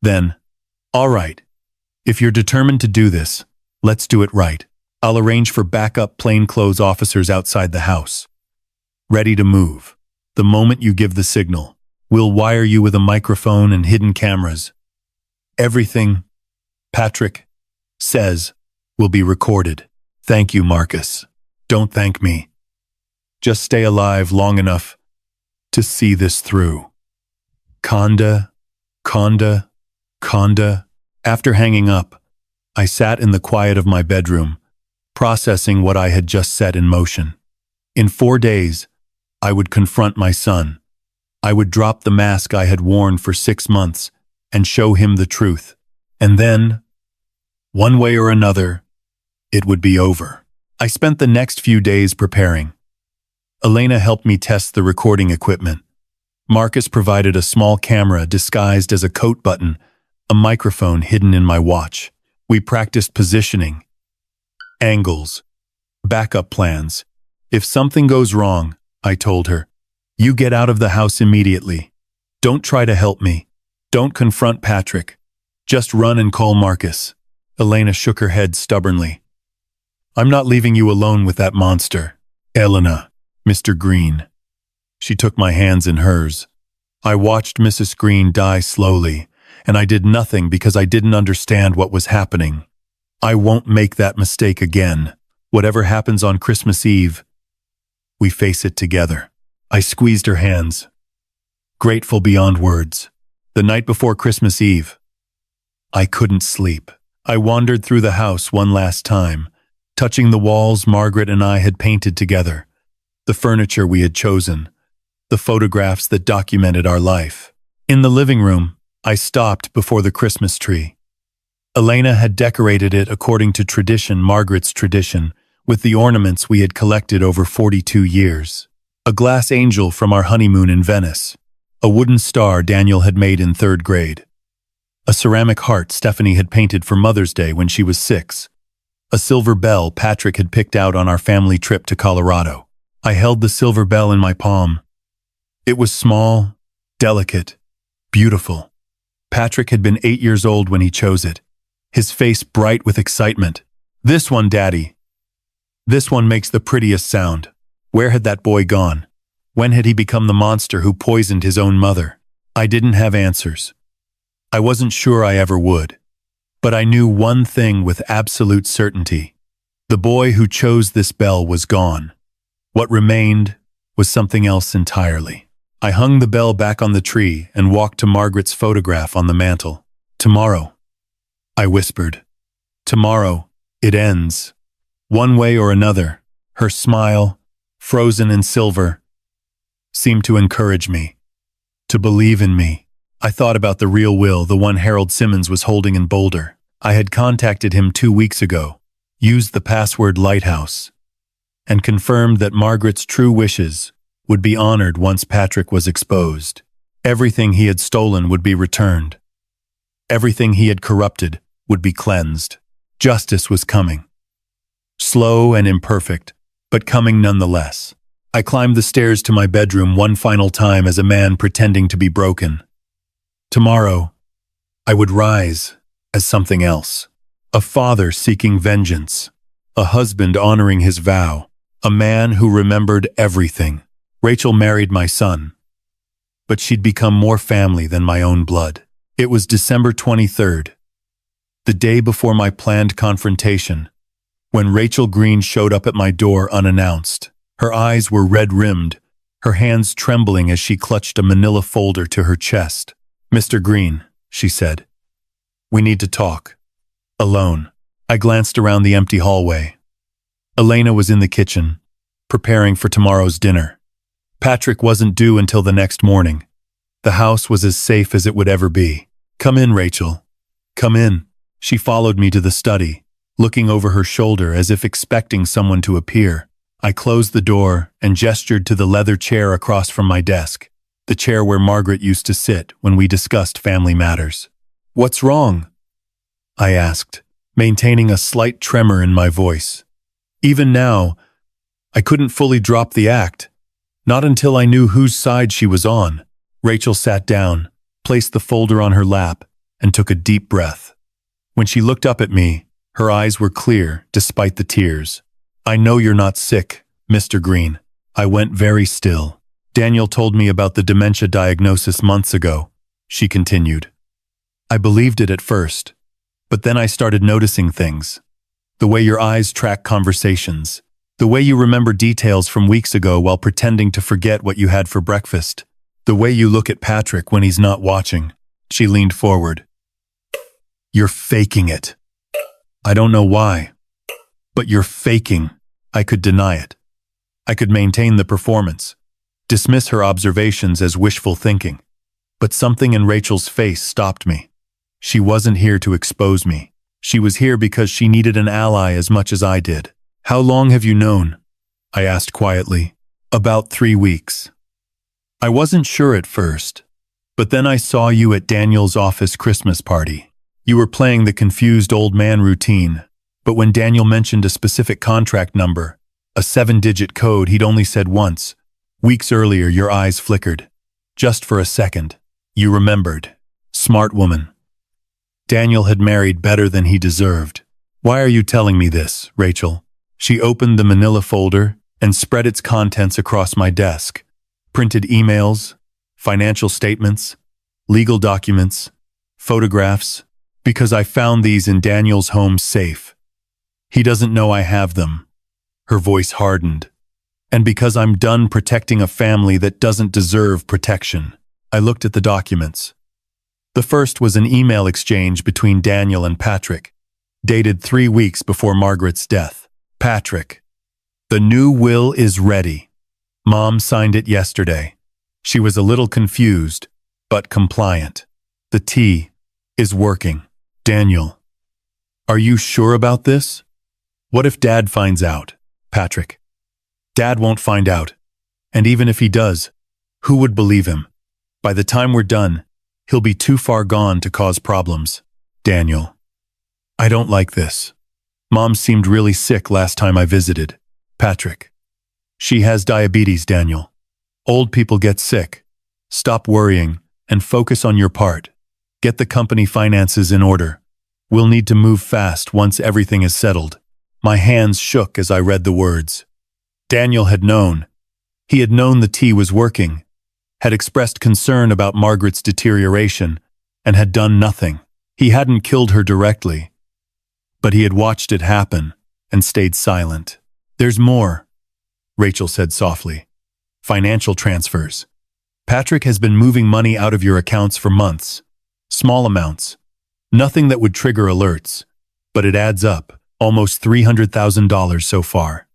Then, all right. If you're determined to do this, let's do it right. I'll arrange for backup plainclothes officers outside the house. Ready to move. The moment you give the signal, we'll wire you with a microphone and hidden cameras. Everything Patrick says will be recorded. Thank you, Marcus. Don't thank me. Just stay alive long enough to see this through. Conda. After hanging up, I sat in the quiet of my bedroom, processing what I had just set in motion. In 4 days, I would confront my son. I would drop the mask I had worn for 6 months and show him the truth. And then, one way or another, it would be over. I spent the next few days preparing. Elena helped me test the recording equipment. Marcus provided a small camera disguised as a coat button, a microphone hidden in my watch. We practiced positioning, angles, backup plans. If something goes wrong, I told her, you get out of the house immediately. Don't try to help me. Don't confront Patrick. Just run and call Marcus. Elena shook her head stubbornly. I'm not leaving you alone with that monster. Elena, Mr. Green. She took my hands in hers. I watched Mrs. Green die slowly, and I did nothing because I didn't understand what was happening. I won't make that mistake again. Whatever happens on Christmas Eve, we face it together. I squeezed her hands, grateful beyond words. The night before Christmas Eve, I couldn't sleep. I wandered through the house one last time, touching the walls Margaret and I had painted together, the furniture we had chosen, the photographs that documented our life. In the living room, I stopped before the Christmas tree. Elena had decorated it according to tradition, Margaret's tradition, with the ornaments we had collected over 42 years. A glass angel from our honeymoon in Venice, a wooden star Daniel had made in 3rd grade, a ceramic heart Stephanie had painted for Mother's Day when she was 6, a silver bell Patrick had picked out on our family trip to Colorado. I held the silver bell in my palm. It was small, delicate, beautiful. Patrick had been 8 years old when he chose it, his face bright with excitement. This one, Daddy. This one makes the prettiest sound. Where had that boy gone? When had he become the monster who poisoned his own mother? I didn't have answers. I wasn't sure I ever would. But I knew one thing with absolute certainty. The boy who chose this bell was gone. What remained was something else entirely. I hung the bell back on the tree and walked to Margaret's photograph on the mantel. Tomorrow, I whispered. Tomorrow, it ends. One way or another, her smile, frozen in silver, seemed to encourage me, to believe in me. I thought about the real will, the one Harold Simmons was holding in Boulder. I had contacted him 2 weeks ago, used the password Lighthouse, and confirmed that Margaret's true wishes would be honored once Patrick was exposed. Everything he had stolen would be returned. Everything he had corrupted would be cleansed. Justice was coming. Slow and imperfect, but coming nonetheless. I climbed the stairs to my bedroom one final time as a man pretending to be broken. Tomorrow, I would rise as something else. A father seeking vengeance. A husband honoring his vow. A man who remembered everything. Rachel married my son, but she'd become more family than my own blood. It was December 23rd. The day before my planned confrontation, when Rachel Green showed up at my door unannounced. Her eyes were red-rimmed, her hands trembling as she clutched a manila folder to her chest. "Mr. Green," she said, "we need to talk. Alone." I glanced around the empty hallway. Elena was in the kitchen, preparing for tomorrow's dinner. Patrick wasn't due until the next morning. The house was as safe as it would ever be. "Come in, Rachel. Come in." She followed me to the study, looking over her shoulder as if expecting someone to appear. I closed the door and gestured to the leather chair across from my desk, the chair where Margaret used to sit when we discussed family matters. "What's wrong?" I asked, maintaining a slight tremor in my voice. Even now, I couldn't fully drop the act, not until I knew whose side she was on. Rachel sat down, placed the folder on her lap, and took a deep breath. When she looked up at me, her eyes were clear despite the tears. "I know you're not sick, Mr. Green." I went very still. "Daniel told me about the dementia diagnosis months ago," she continued. "I believed it at first, but then I started noticing things. The way your eyes track conversations, the way you remember details from weeks ago while pretending to forget what you had for breakfast, the way you look at Patrick when he's not watching." She leaned forward. "You're faking it. I don't know why, but you're faking." I could deny it. I could maintain the performance, dismiss her observations as wishful thinking. But something in Rachel's face stopped me. She wasn't here to expose me. She was here because she needed an ally as much as I did. "How long have you known?" I asked quietly. "About 3 weeks. I wasn't sure at first, but then I saw you at Daniel's office Christmas party. You were playing the confused old man routine, but when Daniel mentioned a specific contract number, a 7-digit code he'd only said once, weeks earlier your eyes flickered. Just for a second. You remembered. Smart woman. Daniel had married better than he deserved. Why are you telling me this, Rachel?" She opened the manila folder and spread its contents across my desk. Printed emails, financial statements, legal documents, photographs, because I found these in Daniel's home safe. He doesn't know I have them. Her voice hardened. And because I'm done protecting a family that doesn't deserve protection. I looked at the documents. The first was an email exchange between Daniel and Patrick, dated 3 weeks before Margaret's death. "Patrick, the new will is ready. Mom signed it yesterday." She was a little confused, but compliant. "The T is working." "Daniel, are you sure about this? What if Dad finds out?" "Patrick, Dad won't find out. And even if he does, who would believe him? By the time we're done, he'll be too far gone to cause problems." "Daniel, I don't like this. Mom seemed really sick last time I visited." "Patrick, she has diabetes, Daniel. Old people get sick. Stop worrying and focus on your part. Get the company finances in order. We'll need to move fast once everything is settled." My hands shook as I read the words. Daniel had known. He had known the tea was working, had expressed concern about Margaret's deterioration, and had done nothing. He hadn't killed her directly, but he had watched it happen and stayed silent. "There's more," Rachel said softly. "Financial transfers. Patrick has been moving money out of your accounts for months. Small amounts. Nothing that would trigger alerts. But it adds up. Almost $300,000 so far.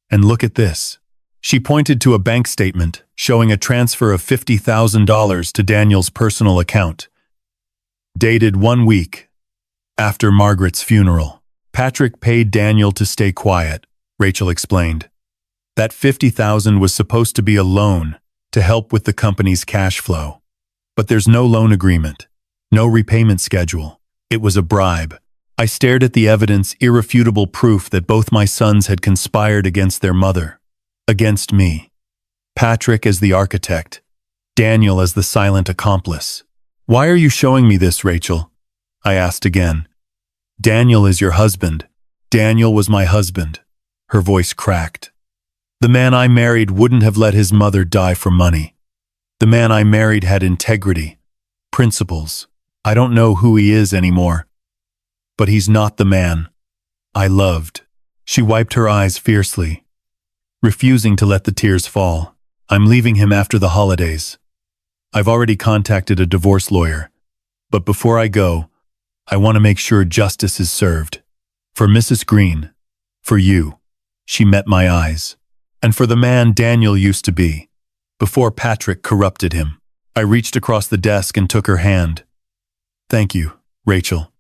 And look at this." She pointed to a bank statement showing a transfer of $50,000 to Daniel's personal account. Dated 1 week after Margaret's funeral. "Patrick paid Daniel to stay quiet," Rachel explained. "That $50,000 was supposed to be a loan to help with the company's cash flow. But there's no loan agreement, no repayment schedule. It was a bribe." I stared at the evidence, irrefutable proof that both my sons had conspired against their mother, against me. Patrick as the architect, Daniel as the silent accomplice. "Why are you showing me this, Rachel?" I asked again. "Daniel is your husband. Daniel was my husband." Her voice cracked. "The man I married wouldn't have let his mother die for money. The man I married had integrity, principles. I don't know who he is anymore." but he's not the man I loved. She wiped her eyes fiercely, refusing to let the tears fall. I'm leaving him after the holidays. I've already contacted a divorce lawyer, but before I go, I want to make sure justice is served. For Mrs. Green, for you. She met my eyes. And for the man Daniel used to be, before Patrick corrupted him. I reached across the desk and took her hand. Thank you, Rachel.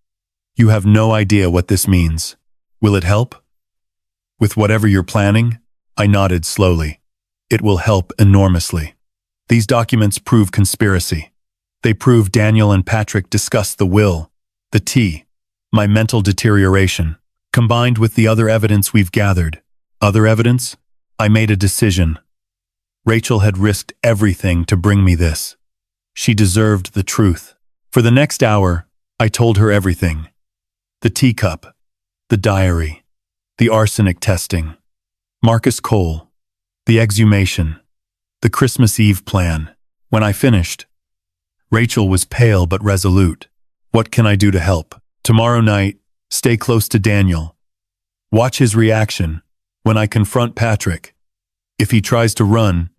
You have no idea what this means. Will it help? With whatever you're planning? I nodded slowly. It will help enormously. These documents prove conspiracy. They prove Daniel and Patrick discussed the will, the tea, my mental deterioration, combined with the other evidence we've gathered. Other evidence? I made a decision. Rachel had risked everything to bring me this. She deserved the truth. For the next hour, I told her everything. The teacup, the diary, the arsenic testing, Marcus Cole, the exhumation, the Christmas Eve plan. When I finished, Rachel was pale but resolute. What can I do to help? Tomorrow night, stay close to Daniel. Watch his reaction when I confront Patrick. If he tries to run,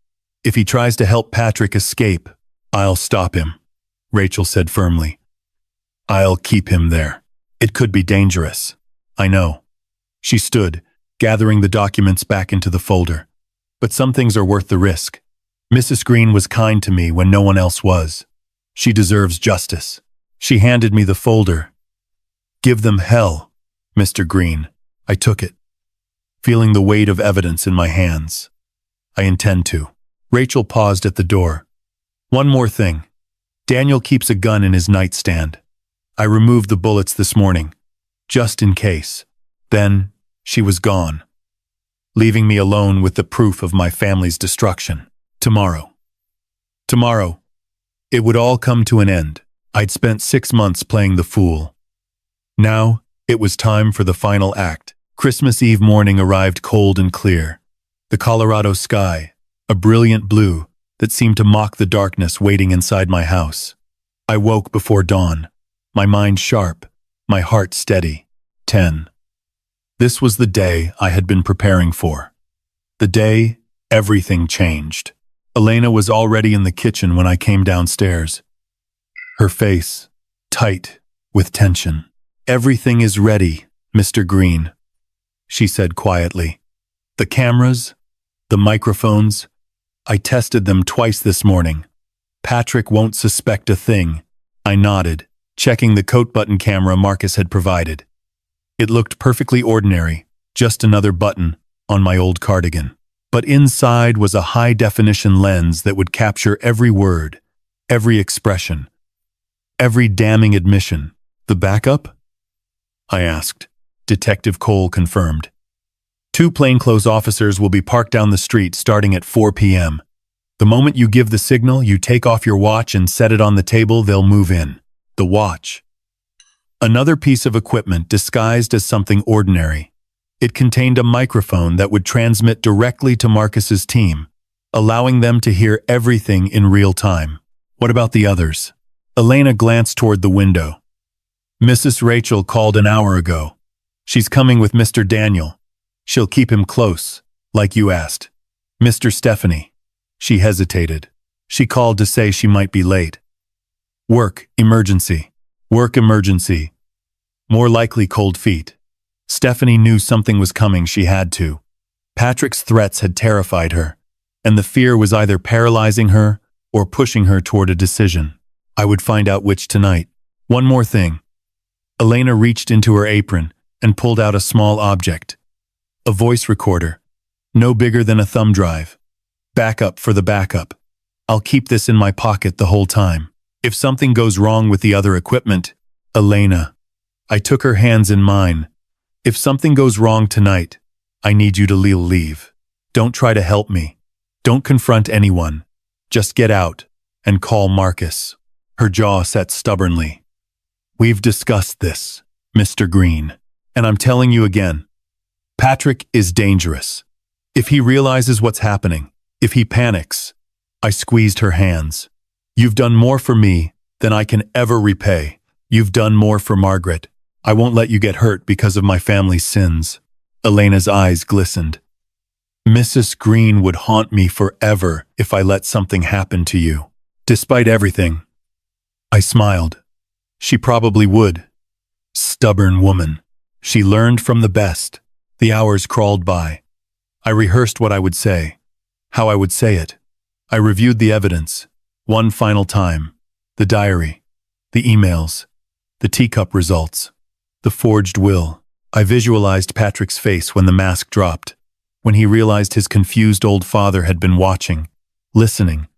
if he tries to help Patrick escape, I'll stop him, Rachel said firmly. I'll keep him there. It could be dangerous. I know. She stood, gathering the documents back into the folder. But some things are worth the risk. Mrs. Green was kind to me when no one else was. She deserves justice. She handed me the folder. Give them hell, Mr. Green. I took it, feeling the weight of evidence in my hands. I intend to. Rachel paused at the door. One more thing. Daniel keeps a gun in his nightstand. I removed the bullets this morning, just in case. Then, she was gone, leaving me alone with the proof of my family's destruction. Tomorrow, it would all come to an end. I'd spent 6 months playing the fool. Now, it was time for the final act. Christmas Eve morning arrived cold and clear. The Colorado sky, a brilliant blue that seemed to mock the darkness waiting inside my house. I woke before dawn, my mind sharp, my heart steady. 10. This was the day I had been preparing for. The day everything changed. Elena was already in the kitchen when I came downstairs. Her face, tight with tension. Everything is ready, Mr. Green, she said quietly. The cameras, the microphones, I tested them twice this morning. Patrick won't suspect a thing. I nodded, checking the coat button camera Marcus had provided. It looked perfectly ordinary, just another button on my old cardigan. But inside was a high-definition lens that would capture every word, every expression, every damning admission. The backup? I asked. Detective Cole confirmed. 2 plainclothes officers will be parked down the street starting at 4 p.m. The moment you give the signal, you take off your watch and set it on the table, they'll move in. The watch. Another piece of equipment disguised as something ordinary. It contained a microphone that would transmit directly to Marcus's team, allowing them to hear everything in real time. What about the others? Elena glanced toward the window. Mrs. Rachel called an hour ago. She's coming with Mr. Daniel. She'll keep him close, like you asked. Mr. Stephanie. She hesitated. She called to say she might be late. Work emergency. Work emergency. More likely cold feet. Stephanie knew something was coming, she had to. Patrick's threats had terrified her, and the fear was either paralyzing her or pushing her toward a decision. I would find out which tonight. One more thing. Elena reached into her apron and pulled out a small object. A voice recorder, no bigger than a thumb drive. Backup for the backup. I'll keep this in my pocket the whole time. If something goes wrong with the other equipment, Elena. I took her hands in mine. If something goes wrong tonight, I need you to leave. Don't try to help me. Don't confront anyone. Just get out and call Marcus. Her jaw set stubbornly. We've discussed this, Mr. Green, and I'm telling you again. Patrick is dangerous. If he realizes what's happening, if he panics. I squeezed her hands. You've done more for me than I can ever repay. You've done more for Margaret. I won't let you get hurt because of my family's sins. Elena's eyes glistened. Mrs. Green would haunt me forever if I let something happen to you. Despite everything. I smiled. She probably would. Stubborn woman. She learned from the best. The hours crawled by. I rehearsed what I would say, how I would say it. I reviewed the evidence, one final time. The diary, the emails, the teacup results, the forged will. I visualized Patrick's face when the mask dropped, when he realized his confused old father had been watching, listening.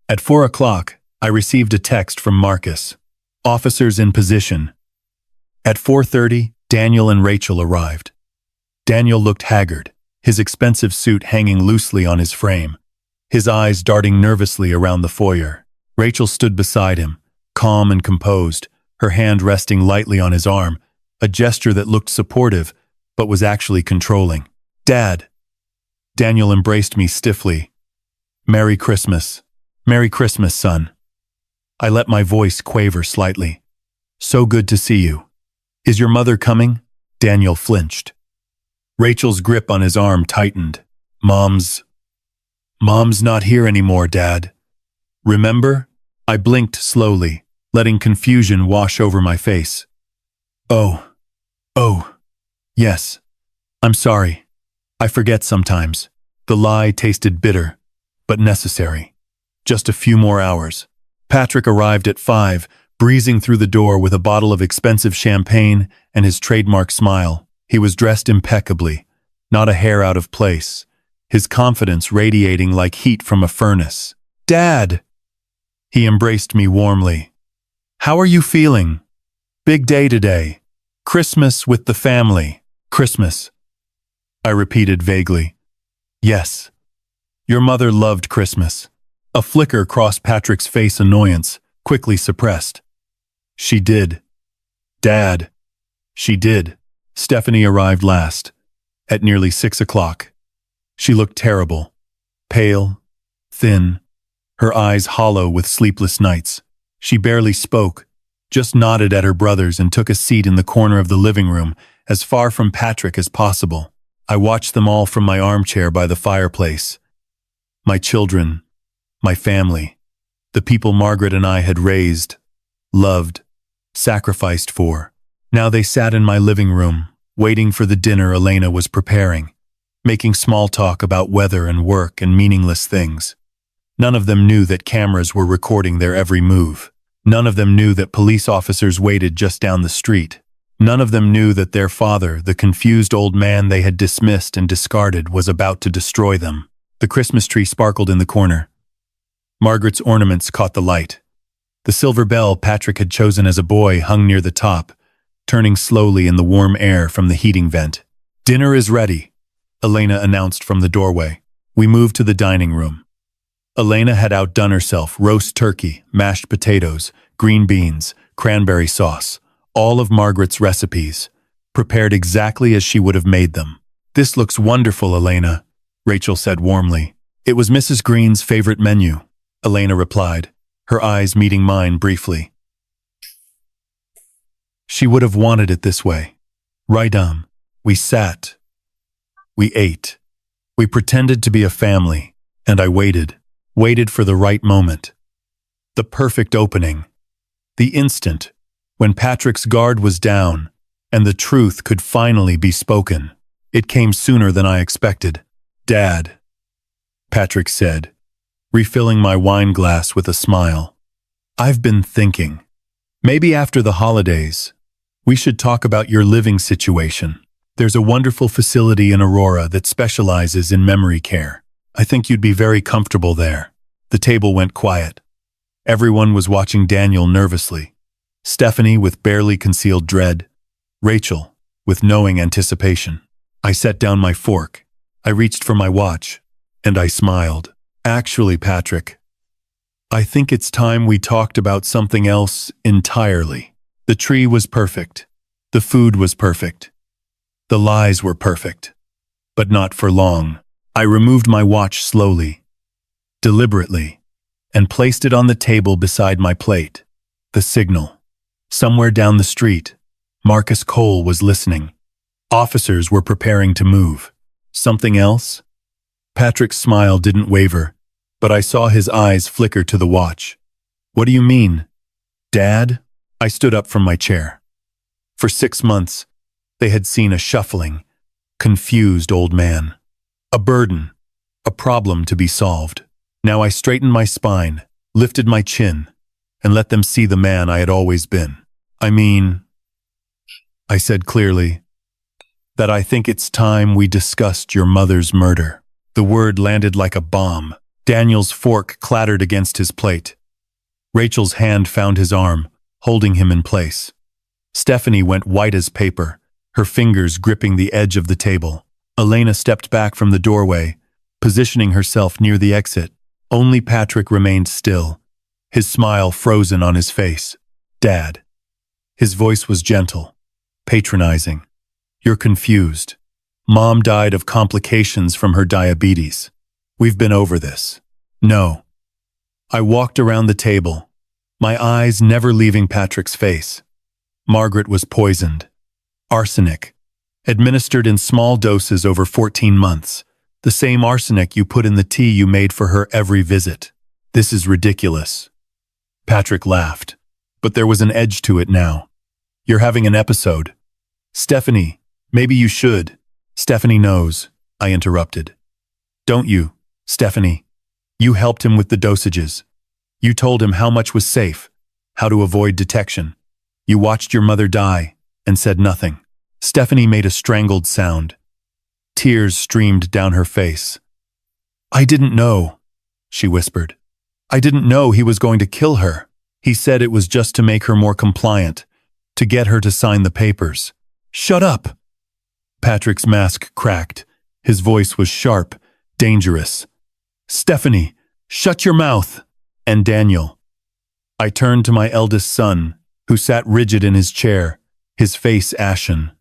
At 4 o'clock, I received a text from Marcus. Officers in position. At 4:30, Daniel and Rachel arrived. Daniel looked haggard, his expensive suit hanging loosely on his frame, his eyes darting nervously around the foyer. Rachel stood beside him, calm and composed, her hand resting lightly on his arm, a gesture that looked supportive, but was actually controlling. Dad. Daniel embraced me stiffly. Merry Christmas. Merry Christmas, son. I let my voice quaver slightly. So good to see you. Is your mother coming? Daniel flinched. Rachel's grip on his arm tightened. Mom's not here anymore, Dad. Remember? I blinked slowly, letting confusion wash over my face. Oh, yes. I'm sorry. I forget sometimes. The lie tasted bitter, but necessary. Just a few more hours. Patrick arrived at 5, breezing through the door with a bottle of expensive champagne and his trademark smile. He was dressed impeccably, not a hair out of place, his confidence radiating like heat from a furnace. Dad! He embraced me warmly. How are you feeling? Big day today. Christmas with the family. Christmas. I repeated vaguely. Yes. Your mother loved Christmas. A flicker crossed Patrick's face, annoyance, quickly suppressed. She did. Dad. She did. Stephanie arrived last, at nearly 6 o'clock. She looked terrible. Pale, thin, her eyes hollow with sleepless nights. She barely spoke, just nodded at her brothers and took a seat in the corner of the living room, as far from Patrick as possible. I watched them all from my armchair by the fireplace. My children, my family, the people Margaret and I had raised, loved, sacrificed for. Now they sat in my living room, waiting for the dinner Elena was preparing, making small talk about weather and work and meaningless things. None of them knew that cameras were recording their every move. None of them knew that police officers waited just down the street. None of them knew that their father, the confused old man they had dismissed and discarded, was about to destroy them. The Christmas tree sparkled in the corner. Margaret's ornaments caught the light. The silver bell Patrick had chosen as a boy hung near the top, turning slowly in the warm air from the heating vent. Dinner is ready, Elena announced from the doorway. We moved to the dining room. Elena had outdone herself: roast turkey, mashed potatoes, green beans, cranberry sauce, all of Margaret's recipes, prepared exactly as she would have made them. This looks wonderful, Elena, Rachel said warmly. It was Mrs. Green's favorite menu, Elena replied, her eyes meeting mine briefly. She would have wanted it this way. Right. We sat. We ate. We pretended to be a family, and I waited for the right moment. The perfect opening. The instant when Patrick's guard was down and the truth could finally be spoken. It came sooner than I expected. Dad, Patrick said, refilling my wine glass with a smile. I've been thinking, maybe after the holidays, we should talk about your living situation. There's a wonderful facility in Aurora that specializes in memory care. I think you'd be very comfortable there. The table went quiet. Everyone was watching Daniel nervously. Stephanie with barely concealed dread. Rachel with knowing anticipation. I set down my fork. I reached for my watch, and I smiled. Actually, Patrick, I think it's time we talked about something else entirely. The tree was perfect. The food was perfect. The lies were perfect. But not for long. I removed my watch slowly, deliberately, and placed it on the table beside my plate. The signal. Somewhere down the street, Marcus Cole was listening. Officers were preparing to move. Something else? Patrick's smile didn't waver, but I saw his eyes flicker to the watch. What do you mean? Dad? I stood up from my chair. For 6 months, they had seen a shuffling, confused old man. A burden, a problem to be solved. Now I straightened my spine, lifted my chin, and let them see the man I had always been. I said clearly, that I think it's time we discussed your mother's murder. The word landed like a bomb. Daniel's fork clattered against his plate. Rachel's hand found his arm, holding him in place. Stephanie went white as paper, her fingers gripping the edge of the table. Elena stepped back from the doorway, positioning herself near the exit. Only Patrick remained still, his smile frozen on his face. Dad. His voice was gentle, patronizing. You're confused. Mom died of complications from her diabetes. We've been over this. No. I walked around the table, my eyes never leaving Patrick's face. Margaret was poisoned. Arsenic. Administered in small doses over 14 months. The same arsenic you put in the tea you made for her every visit. This is ridiculous. Patrick laughed, but there was an edge to it now. You're having an episode. Stephanie, maybe you should. Stephanie knows, I interrupted. Don't you, Stephanie? You helped him with the dosages. You told him how much was safe, how to avoid detection. You watched your mother die and said nothing. Stephanie made a strangled sound. Tears streamed down her face. I didn't know, she whispered. I didn't know he was going to kill her. He said it was just to make her more compliant, to get her to sign the papers. Shut up! Patrick's mask cracked. His voice was sharp, dangerous. Stephanie, shut your mouth! And Daniel. I turned to my eldest son, who sat rigid in his chair, his face ashen.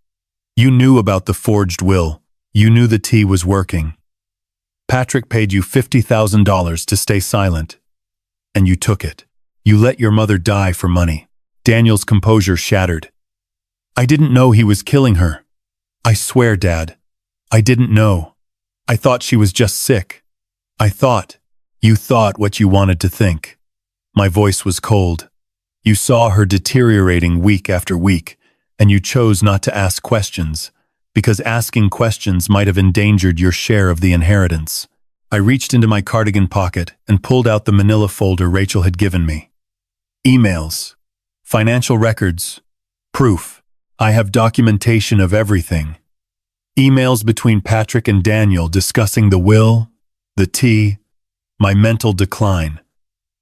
You knew about the forged will. You knew the tea was working. Patrick paid you $50,000 to stay silent. And you took it. You let your mother die for money. Daniel's composure shattered. I didn't know he was killing her. I swear, Dad. I didn't know. I thought she was just sick. You thought what you wanted to think. My voice was cold. You saw her deteriorating week after week, and you chose not to ask questions, because asking questions might have endangered your share of the inheritance. I reached into my cardigan pocket and pulled out the manila folder Rachel had given me. Emails, financial records, proof. I have documentation of everything. Emails between Patrick and Daniel discussing the will, the tea, my mental decline.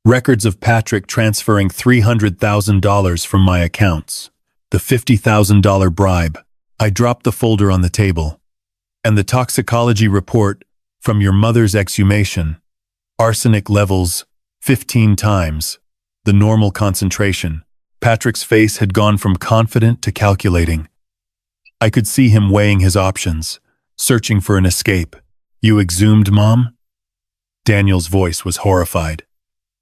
Records of Patrick transferring $300,000 from my accounts. The $50,000 bribe. I dropped the folder on the table. And the toxicology report from your mother's exhumation. Arsenic levels 15 times. The normal concentration. Patrick's face had gone from confident to calculating. I could see him weighing his options, searching for an escape. You exhumed Mom? Daniel's voice was horrified.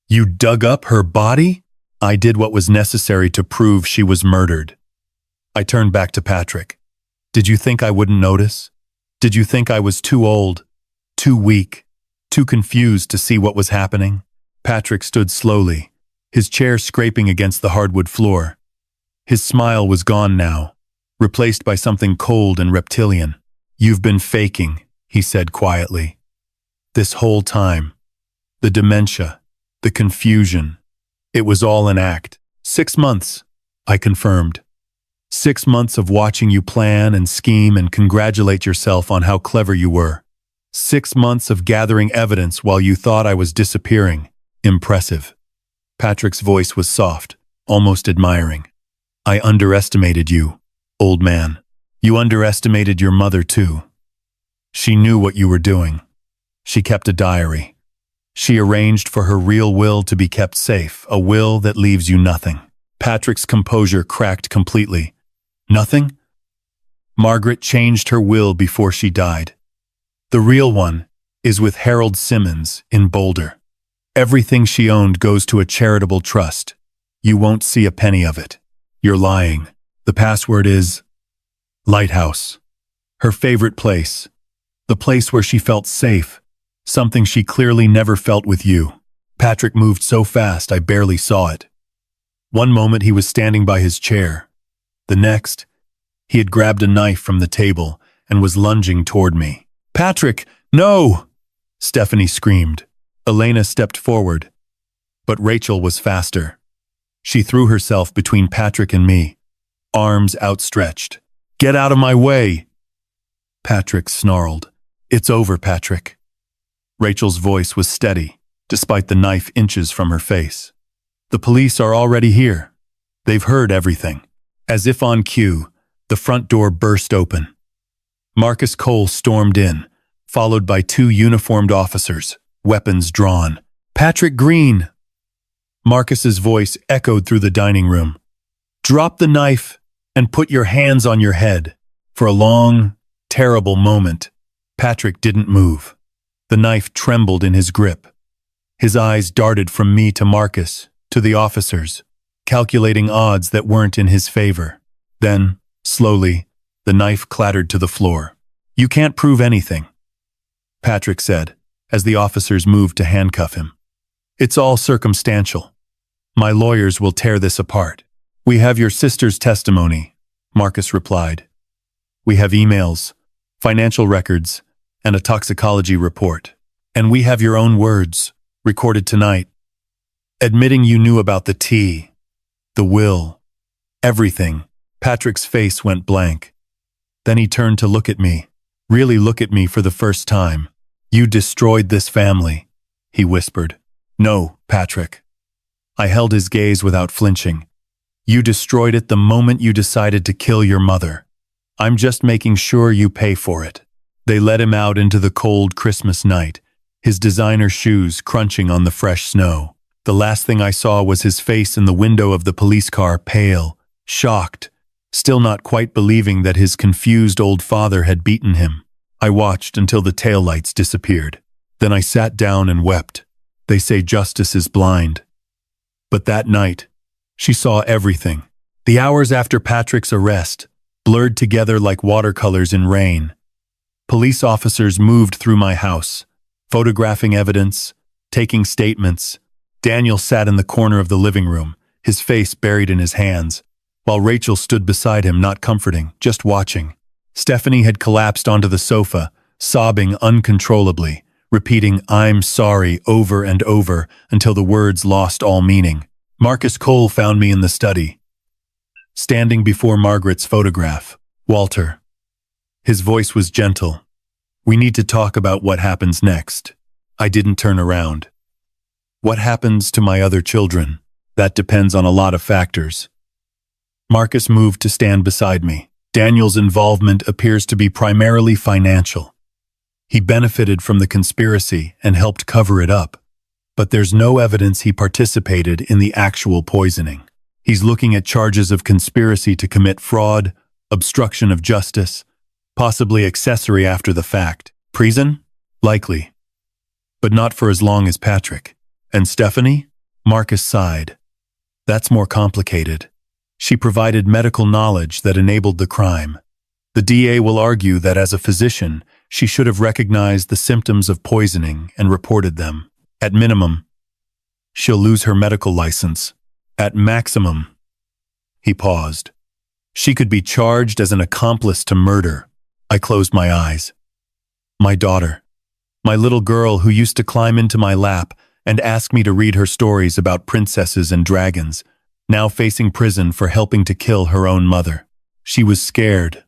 You dug up her body? I did what was necessary to prove she was murdered. I turned back to Patrick. Did you think I wouldn't notice? Did you think I was too old, too weak, too confused to see what was happening? Patrick stood slowly, his chair scraping against the hardwood floor. His smile was gone now, replaced by something cold and reptilian. You've been faking, he said quietly. This whole time. The dementia, the confusion. It was all an act. 6 months, I confirmed. 6 months of watching you plan and scheme and congratulate yourself on how clever you were. 6 months of gathering evidence while you thought I was disappearing. Impressive. Patrick's voice was soft, almost admiring. I underestimated you, old man. You underestimated your mother too. She knew what you were doing. She kept a diary. She arranged for her real will to be kept safe, a will that leaves you nothing. Patrick's composure cracked completely. Nothing? Margaret changed her will before she died. The real one is with Harold Simmons in Boulder. Everything she owned goes to a charitable trust. You won't see a penny of it. You're lying. The password is Lighthouse. Her favorite place. The place where she felt safe. Something she clearly never felt with you. Patrick moved so fast I barely saw it. One moment he was standing by his chair. The next, he had grabbed a knife from the table and was lunging toward me. "Patrick, no!" Stephanie screamed. Elena stepped forward, but Rachel was faster. She threw herself between Patrick and me, arms outstretched. "Get out of my way!" Patrick snarled. "It's over, Patrick." Rachel's voice was steady, despite the knife inches from her face. "The police are already here. They've heard everything." As if on cue, the front door burst open. Marcus Cole stormed in, followed by two uniformed officers, weapons drawn. "Patrick Green!" Marcus's voice echoed through the dining room. "Drop the knife and put your hands on your head." For a long, terrible moment, Patrick didn't move. The knife trembled in his grip. His eyes darted from me to Marcus, to the officers, calculating odds that weren't in his favor. Then, slowly, the knife clattered to the floor. "You can't prove anything," Patrick said, as the officers moved to handcuff him. "It's all circumstantial. My lawyers will tear this apart." "We have your sister's testimony," Marcus replied. "We have emails, financial records, and a toxicology report. And we have your own words, recorded tonight, admitting you knew about the tea, the will, everything." Patrick's face went blank. Then he turned to look at me, really look at me for the first time. "You destroyed this family," he whispered. "No, Patrick." I held his gaze without flinching. "You destroyed it the moment you decided to kill your mother. I'm just making sure you pay for it." They let him out into the cold Christmas night, his designer shoes crunching on the fresh snow. The last thing I saw was his face in the window of the police car, pale, shocked, still not quite believing that his confused old father had beaten him. I watched until the taillights disappeared. Then I sat down and wept. They say justice is blind. But that night, she saw everything. The hours after Patrick's arrest, blurred together like watercolors in rain. Police officers moved through my house, photographing evidence, taking statements. Daniel sat in the corner of the living room, his face buried in his hands, while Rachel stood beside him, not comforting, just watching. Stephanie had collapsed onto the sofa, sobbing uncontrollably, repeating "I'm sorry" over and over until the words lost all meaning. Marcus Cole found me in the study, standing before Margaret's photograph. "Walter." His voice was gentle. "We need to talk about what happens next." I didn't turn around. "What happens to my other children? That depends on a lot of factors." Marcus moved to stand beside me. "Daniel's involvement appears to be primarily financial. He benefited from the conspiracy and helped cover it up, but there's no evidence he participated in the actual poisoning. He's looking at charges of conspiracy to commit fraud, obstruction of justice, possibly accessory after the fact. Prison? Likely. But not for as long as Patrick. And Stephanie?" Marcus sighed. "That's more complicated. She provided medical knowledge that enabled the crime. The DA will argue that as a physician, she should have recognized the symptoms of poisoning and reported them. At minimum, she'll lose her medical license. At maximum," he paused, "she could be charged as an accomplice to murder." I closed my eyes. My daughter, my little girl who used to climb into my lap and ask me to read her stories about princesses and dragons, now facing prison for helping to kill her own mother. She was scared.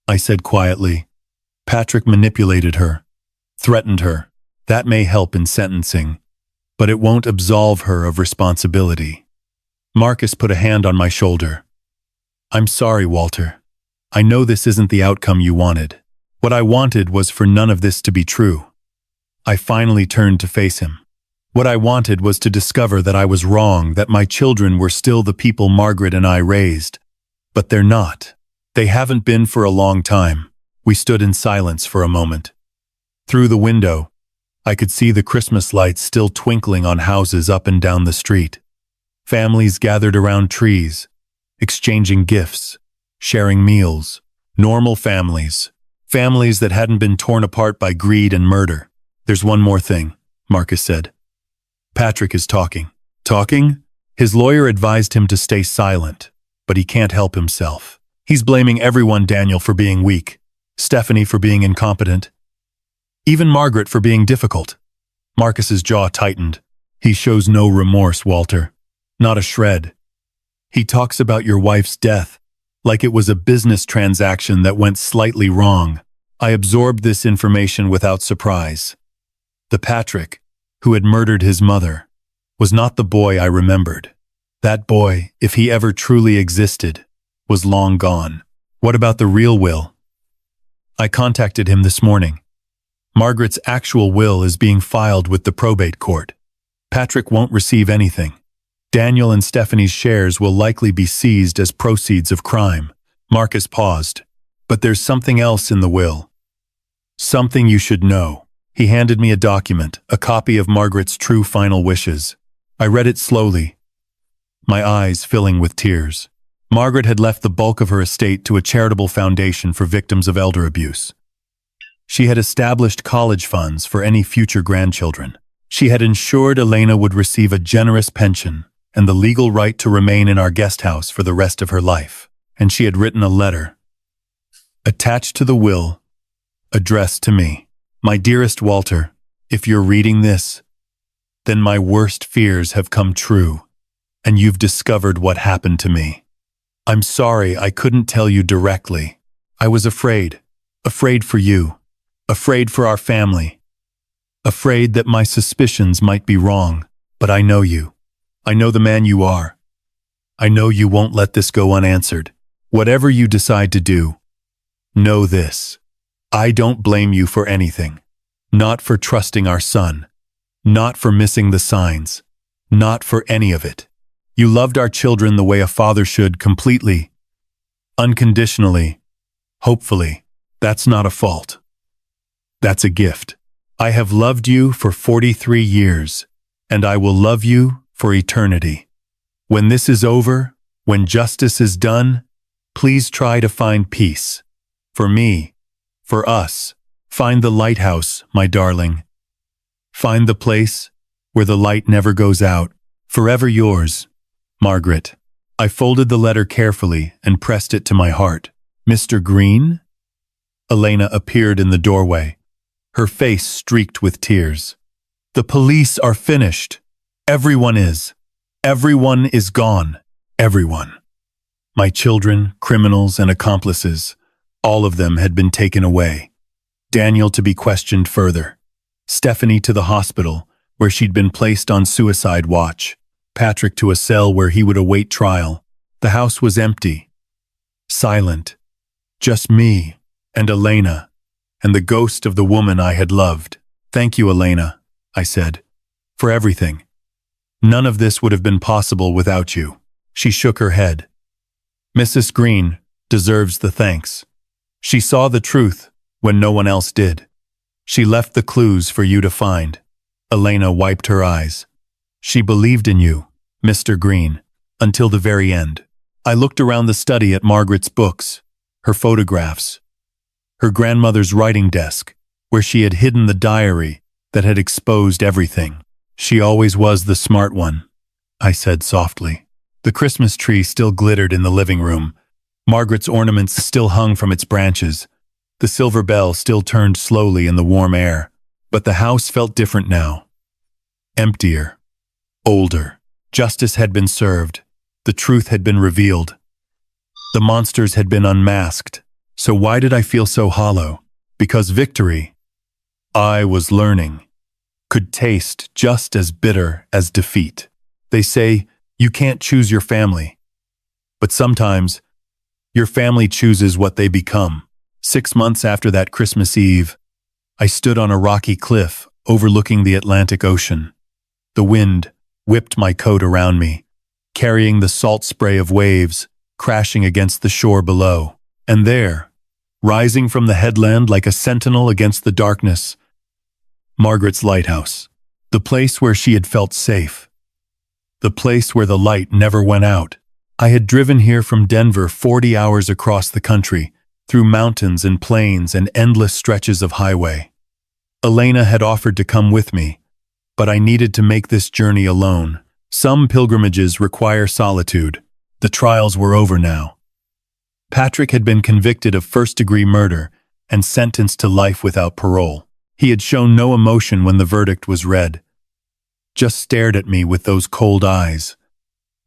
I said quietly, "Patrick manipulated her, threatened her. That may help in sentencing, but it won't absolve her of responsibility." Marcus put a hand on my shoulder. "I'm sorry, Walter. I know this isn't the outcome you wanted. What I wanted was for none of this to be true." I finally turned to face him. What I wanted was to discover that I was wrong, that my children were still the people Margaret and I raised. But they're not. They haven't been for a long time. We stood in silence for a moment. Through the window, I could see the Christmas lights still twinkling on houses up and down the street. Families gathered around trees, exchanging gifts. sharing meals, normal families, families that hadn't been torn apart by greed and murder. There's one more thing, Marcus said. Patrick is talking. Talking? His lawyer advised him to stay silent, but he can't help himself. He's blaming everyone, Daniel for being weak, Stephanie for being incompetent, even Margaret for being difficult. Marcus's jaw tightened. He shows no remorse, Walter. Not a shred. He talks about your wife's death like it was a business transaction that went slightly wrong. I absorbed this information without surprise. The Patrick, who had murdered his mother, was not the boy I remembered. That boy, if he ever truly existed, was long gone. What about the real will? I contacted him this morning. Margaret's actual will is being filed with the probate court. Patrick won't receive anything. Daniel and Stephanie's shares will likely be seized as proceeds of crime. Marcus paused. But there's something else in the will. Something you should know. He handed me a document, a copy of Margaret's true final wishes. I read it slowly, my eyes filling with tears. Margaret had left the bulk of her estate to a charitable foundation for victims of elder abuse. She had established college funds for any future grandchildren. She had ensured Elena would receive a generous pension and the legal right to remain in our guest house for the rest of her life. And she had written a letter, attached to the will, addressed to me. My dearest Walter, if you're reading this, then my worst fears have come true, and you've discovered what happened to me. I'm sorry I couldn't tell you directly. I was afraid for you, afraid for our family, afraid that my suspicions might be wrong, but I know you. I know the man you are. I know you won't let this go unanswered. Whatever you decide to do, know this. I don't blame you for anything. Not for trusting our son. Not for missing the signs. Not for any of it. You loved our children the way a father should, completely, unconditionally, hopefully. That's not a fault. That's a gift. I have loved you for 43 years, and I will love you for eternity. When this is over, when justice is done, please try to find peace. For me, for us, find the lighthouse, my darling. Find the place where the light never goes out. Forever yours, Margaret. I folded the letter carefully and pressed it to my heart. Mr. Green? Elena appeared in the doorway, her face streaked with tears. The police are finished. Everyone is. Everyone is gone. Everyone. My children, criminals, and accomplices, all of them had been taken away. Daniel to be questioned further. Stephanie to the hospital, where she'd been placed on suicide watch. Patrick to a cell where he would await trial. The house was empty. Silent. Just me and Elena and the ghost of the woman I had loved. Thank you, Elena, I said, for everything. None of this would have been possible without you. She shook her head. Mrs. Green deserves the thanks. She saw the truth when no one else did. She left the clues for you to find. Elena wiped her eyes. She believed in you, Mr. Green, until the very end. I looked around the study at Margaret's books, her photographs, her grandmother's writing desk, where she had hidden the diary that had exposed everything. She always was the smart one, I said softly. The Christmas tree still glittered in the living room. Margaret's ornaments still hung from its branches. The silver bell still turned slowly in the warm air. But the house felt different now. Emptier. Older. Justice had been served. The truth had been revealed. The monsters had been unmasked. So why did I feel so hollow? Because victory, I was learning, could taste just as bitter as defeat. They say you can't choose your family, but sometimes your family chooses what they become. 6 months after that Christmas Eve, I stood on a rocky cliff overlooking the Atlantic Ocean. The wind whipped my coat around me, carrying the salt spray of waves crashing against the shore below. And there, rising from the headland like a sentinel against the darkness, Margaret's lighthouse, the place where she had felt safe, the place where the light never went out. I had driven here from Denver 40 hours across the country, through mountains and plains and endless stretches of highway. Elena had offered to come with me, but I needed to make this journey alone. Some pilgrimages require solitude. The trials were over now. Patrick had been convicted of first-degree murder and sentenced to life without parole. He had shown no emotion when the verdict was read, just stared at me with those cold eyes.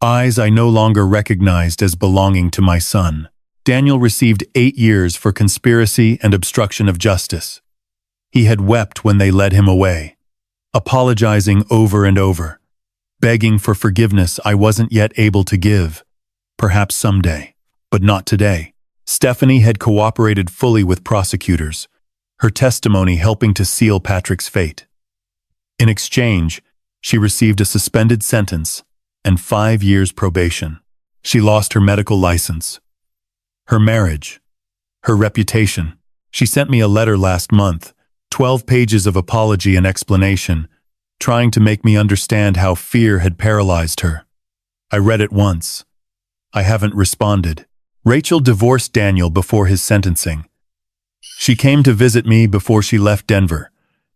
Eyes I no longer recognized as belonging to my son. Daniel received 8 years for conspiracy and obstruction of justice. He had wept when they led him away, apologizing over and over, begging for forgiveness I wasn't yet able to give. Perhaps someday, but not today. Stephanie had cooperated fully with prosecutors, her testimony helping to seal Patrick's fate. In exchange, she received a suspended sentence and 5 years probation. She lost her medical license, her marriage, her reputation. She sent me a letter last month, 12 pages of apology and explanation, trying to make me understand how fear had paralyzed her. I read it once. I haven't responded. Rachel divorced Daniel before his sentencing. She came to visit me before she left Denver,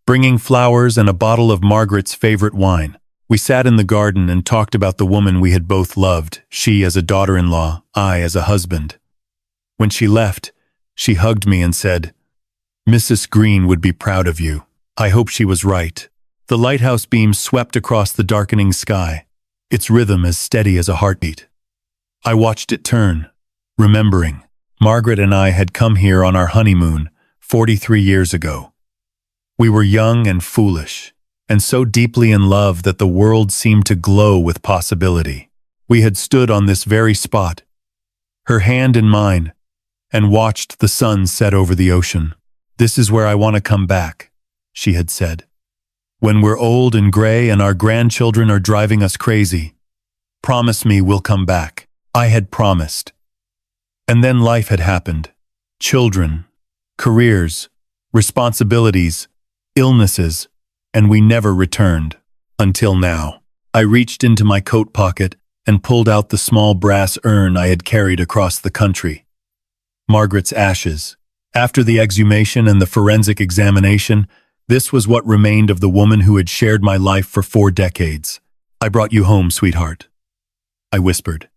bringing flowers and a bottle of Margaret's favorite wine. We sat in the garden and talked about the woman we had both loved, she as a daughter-in-law, I as a husband. When she left, she hugged me and said, "Mrs. Green would be proud of you." I hope she was right. The lighthouse beam swept across the darkening sky, its rhythm as steady as a heartbeat. I watched it turn, remembering. Margaret and I had come here on our honeymoon 43 years ago. We were young and foolish, and so deeply in love that the world seemed to glow with possibility. We had stood on this very spot, her hand in mine, and watched the sun set over the ocean. "This is where I want to come back," she had said. "When we're old and gray and our grandchildren are driving us crazy. Promise me we'll come back." I had promised. And then life had happened. Children, careers, responsibilities, illnesses, and we never returned. Until now. I reached into my coat pocket and pulled out the small brass urn I had carried across the country. Margaret's ashes. After the exhumation and the forensic examination, this was what remained of the woman who had shared my life for 4 decades. "I brought you home, sweetheart," I whispered.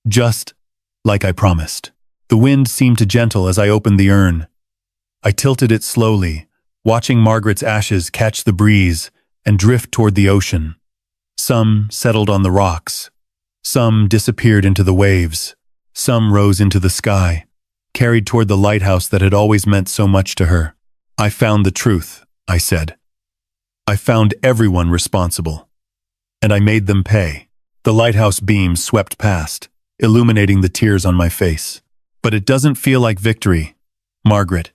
"Just like I promised." The wind seemed to gentle as I opened the urn. I tilted it slowly, watching Margaret's ashes catch the breeze and drift toward the ocean. Some settled on the rocks. Some disappeared into the waves. Some rose into the sky, carried toward the lighthouse that had always meant so much to her. "I found the truth," I said. "I found everyone responsible. And I made them pay." The lighthouse beam swept past, illuminating the tears on my face. "But it doesn't feel like victory, Margaret.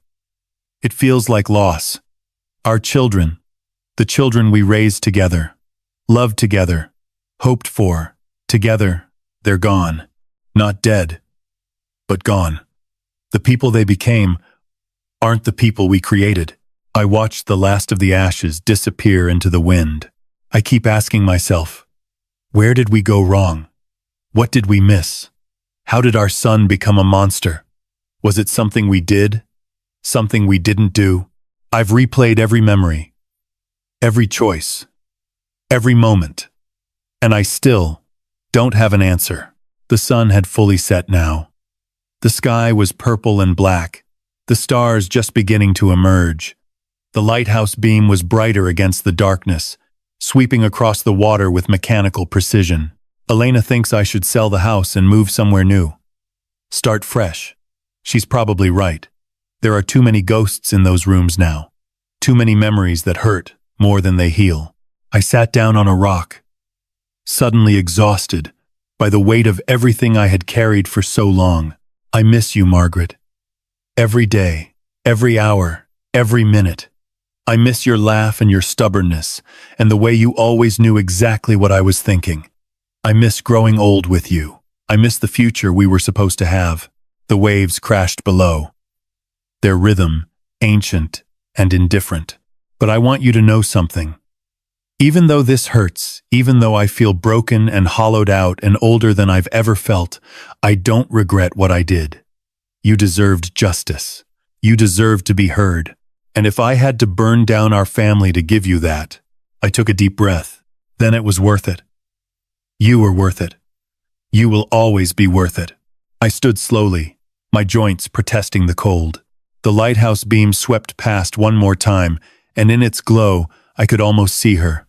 It feels like loss. Our children, the children we raised together, loved together, hoped for, together, they're gone. Not dead, but gone. The people they became aren't the people we created." I watched the last of the ashes disappear into the wind. I keep asking myself, where did we go wrong? What did we miss? How did our son become a monster? Was it something we did? Something we didn't do? I've replayed every memory, every choice, every moment, and I still don't have an answer. The sun had fully set now. The sky was purple and black, the stars just beginning to emerge. The lighthouse beam was brighter against the darkness, sweeping across the water with mechanical precision. Elena thinks I should sell the house and move somewhere new. Start fresh. She's probably right. There are too many ghosts in those rooms now. Too many memories that hurt more than they heal. I sat down on a rock, suddenly exhausted by the weight of everything I had carried for so long. I miss you, Margaret. Every day, every hour, every minute. I miss your laugh and your stubbornness, and the way you always knew exactly what I was thinking. I miss growing old with you. I miss the future we were supposed to have. The waves crashed below, their rhythm ancient and indifferent. But I want you to know something. Even though this hurts, even though I feel broken and hollowed out and older than I've ever felt, I don't regret what I did. You deserved justice. You deserved to be heard. And if I had to burn down our family to give you that, I took a deep breath. Then it was worth it. You were worth it. You will always be worth it. I stood slowly, my joints protesting the cold. The lighthouse beam swept past one more time, and in its glow, I could almost see her.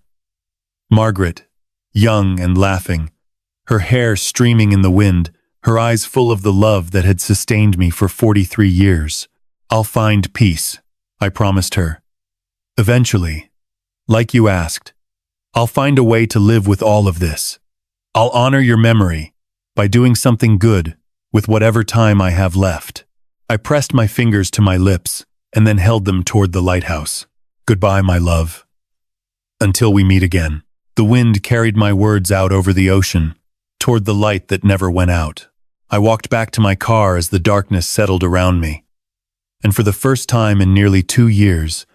Margaret, young and laughing, her hair streaming in the wind, her eyes full of the love that had sustained me for 43 years. I'll find peace, I promised her. Eventually, like you asked, I'll find a way to live with all of this. I'll honor your memory by doing something good with whatever time I have left. I pressed my fingers to my lips and then held them toward the lighthouse. Goodbye, my love. Until we meet again. The wind carried my words out over the ocean, toward the light that never went out. I walked back to my car as the darkness settled around me. And for the first time in nearly 2 years,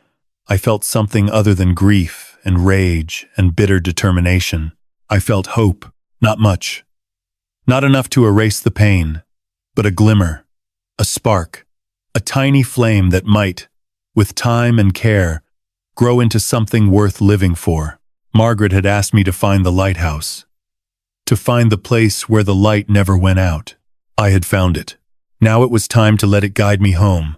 I felt something other than grief and rage and bitter determination. I felt hope, not much. Not enough to erase the pain, but a glimmer, a spark, a tiny flame that might, with time and care, grow into something worth living for. Margaret had asked me to find the lighthouse, to find the place where the light never went out. I had found it. Now it was time to let it guide me home,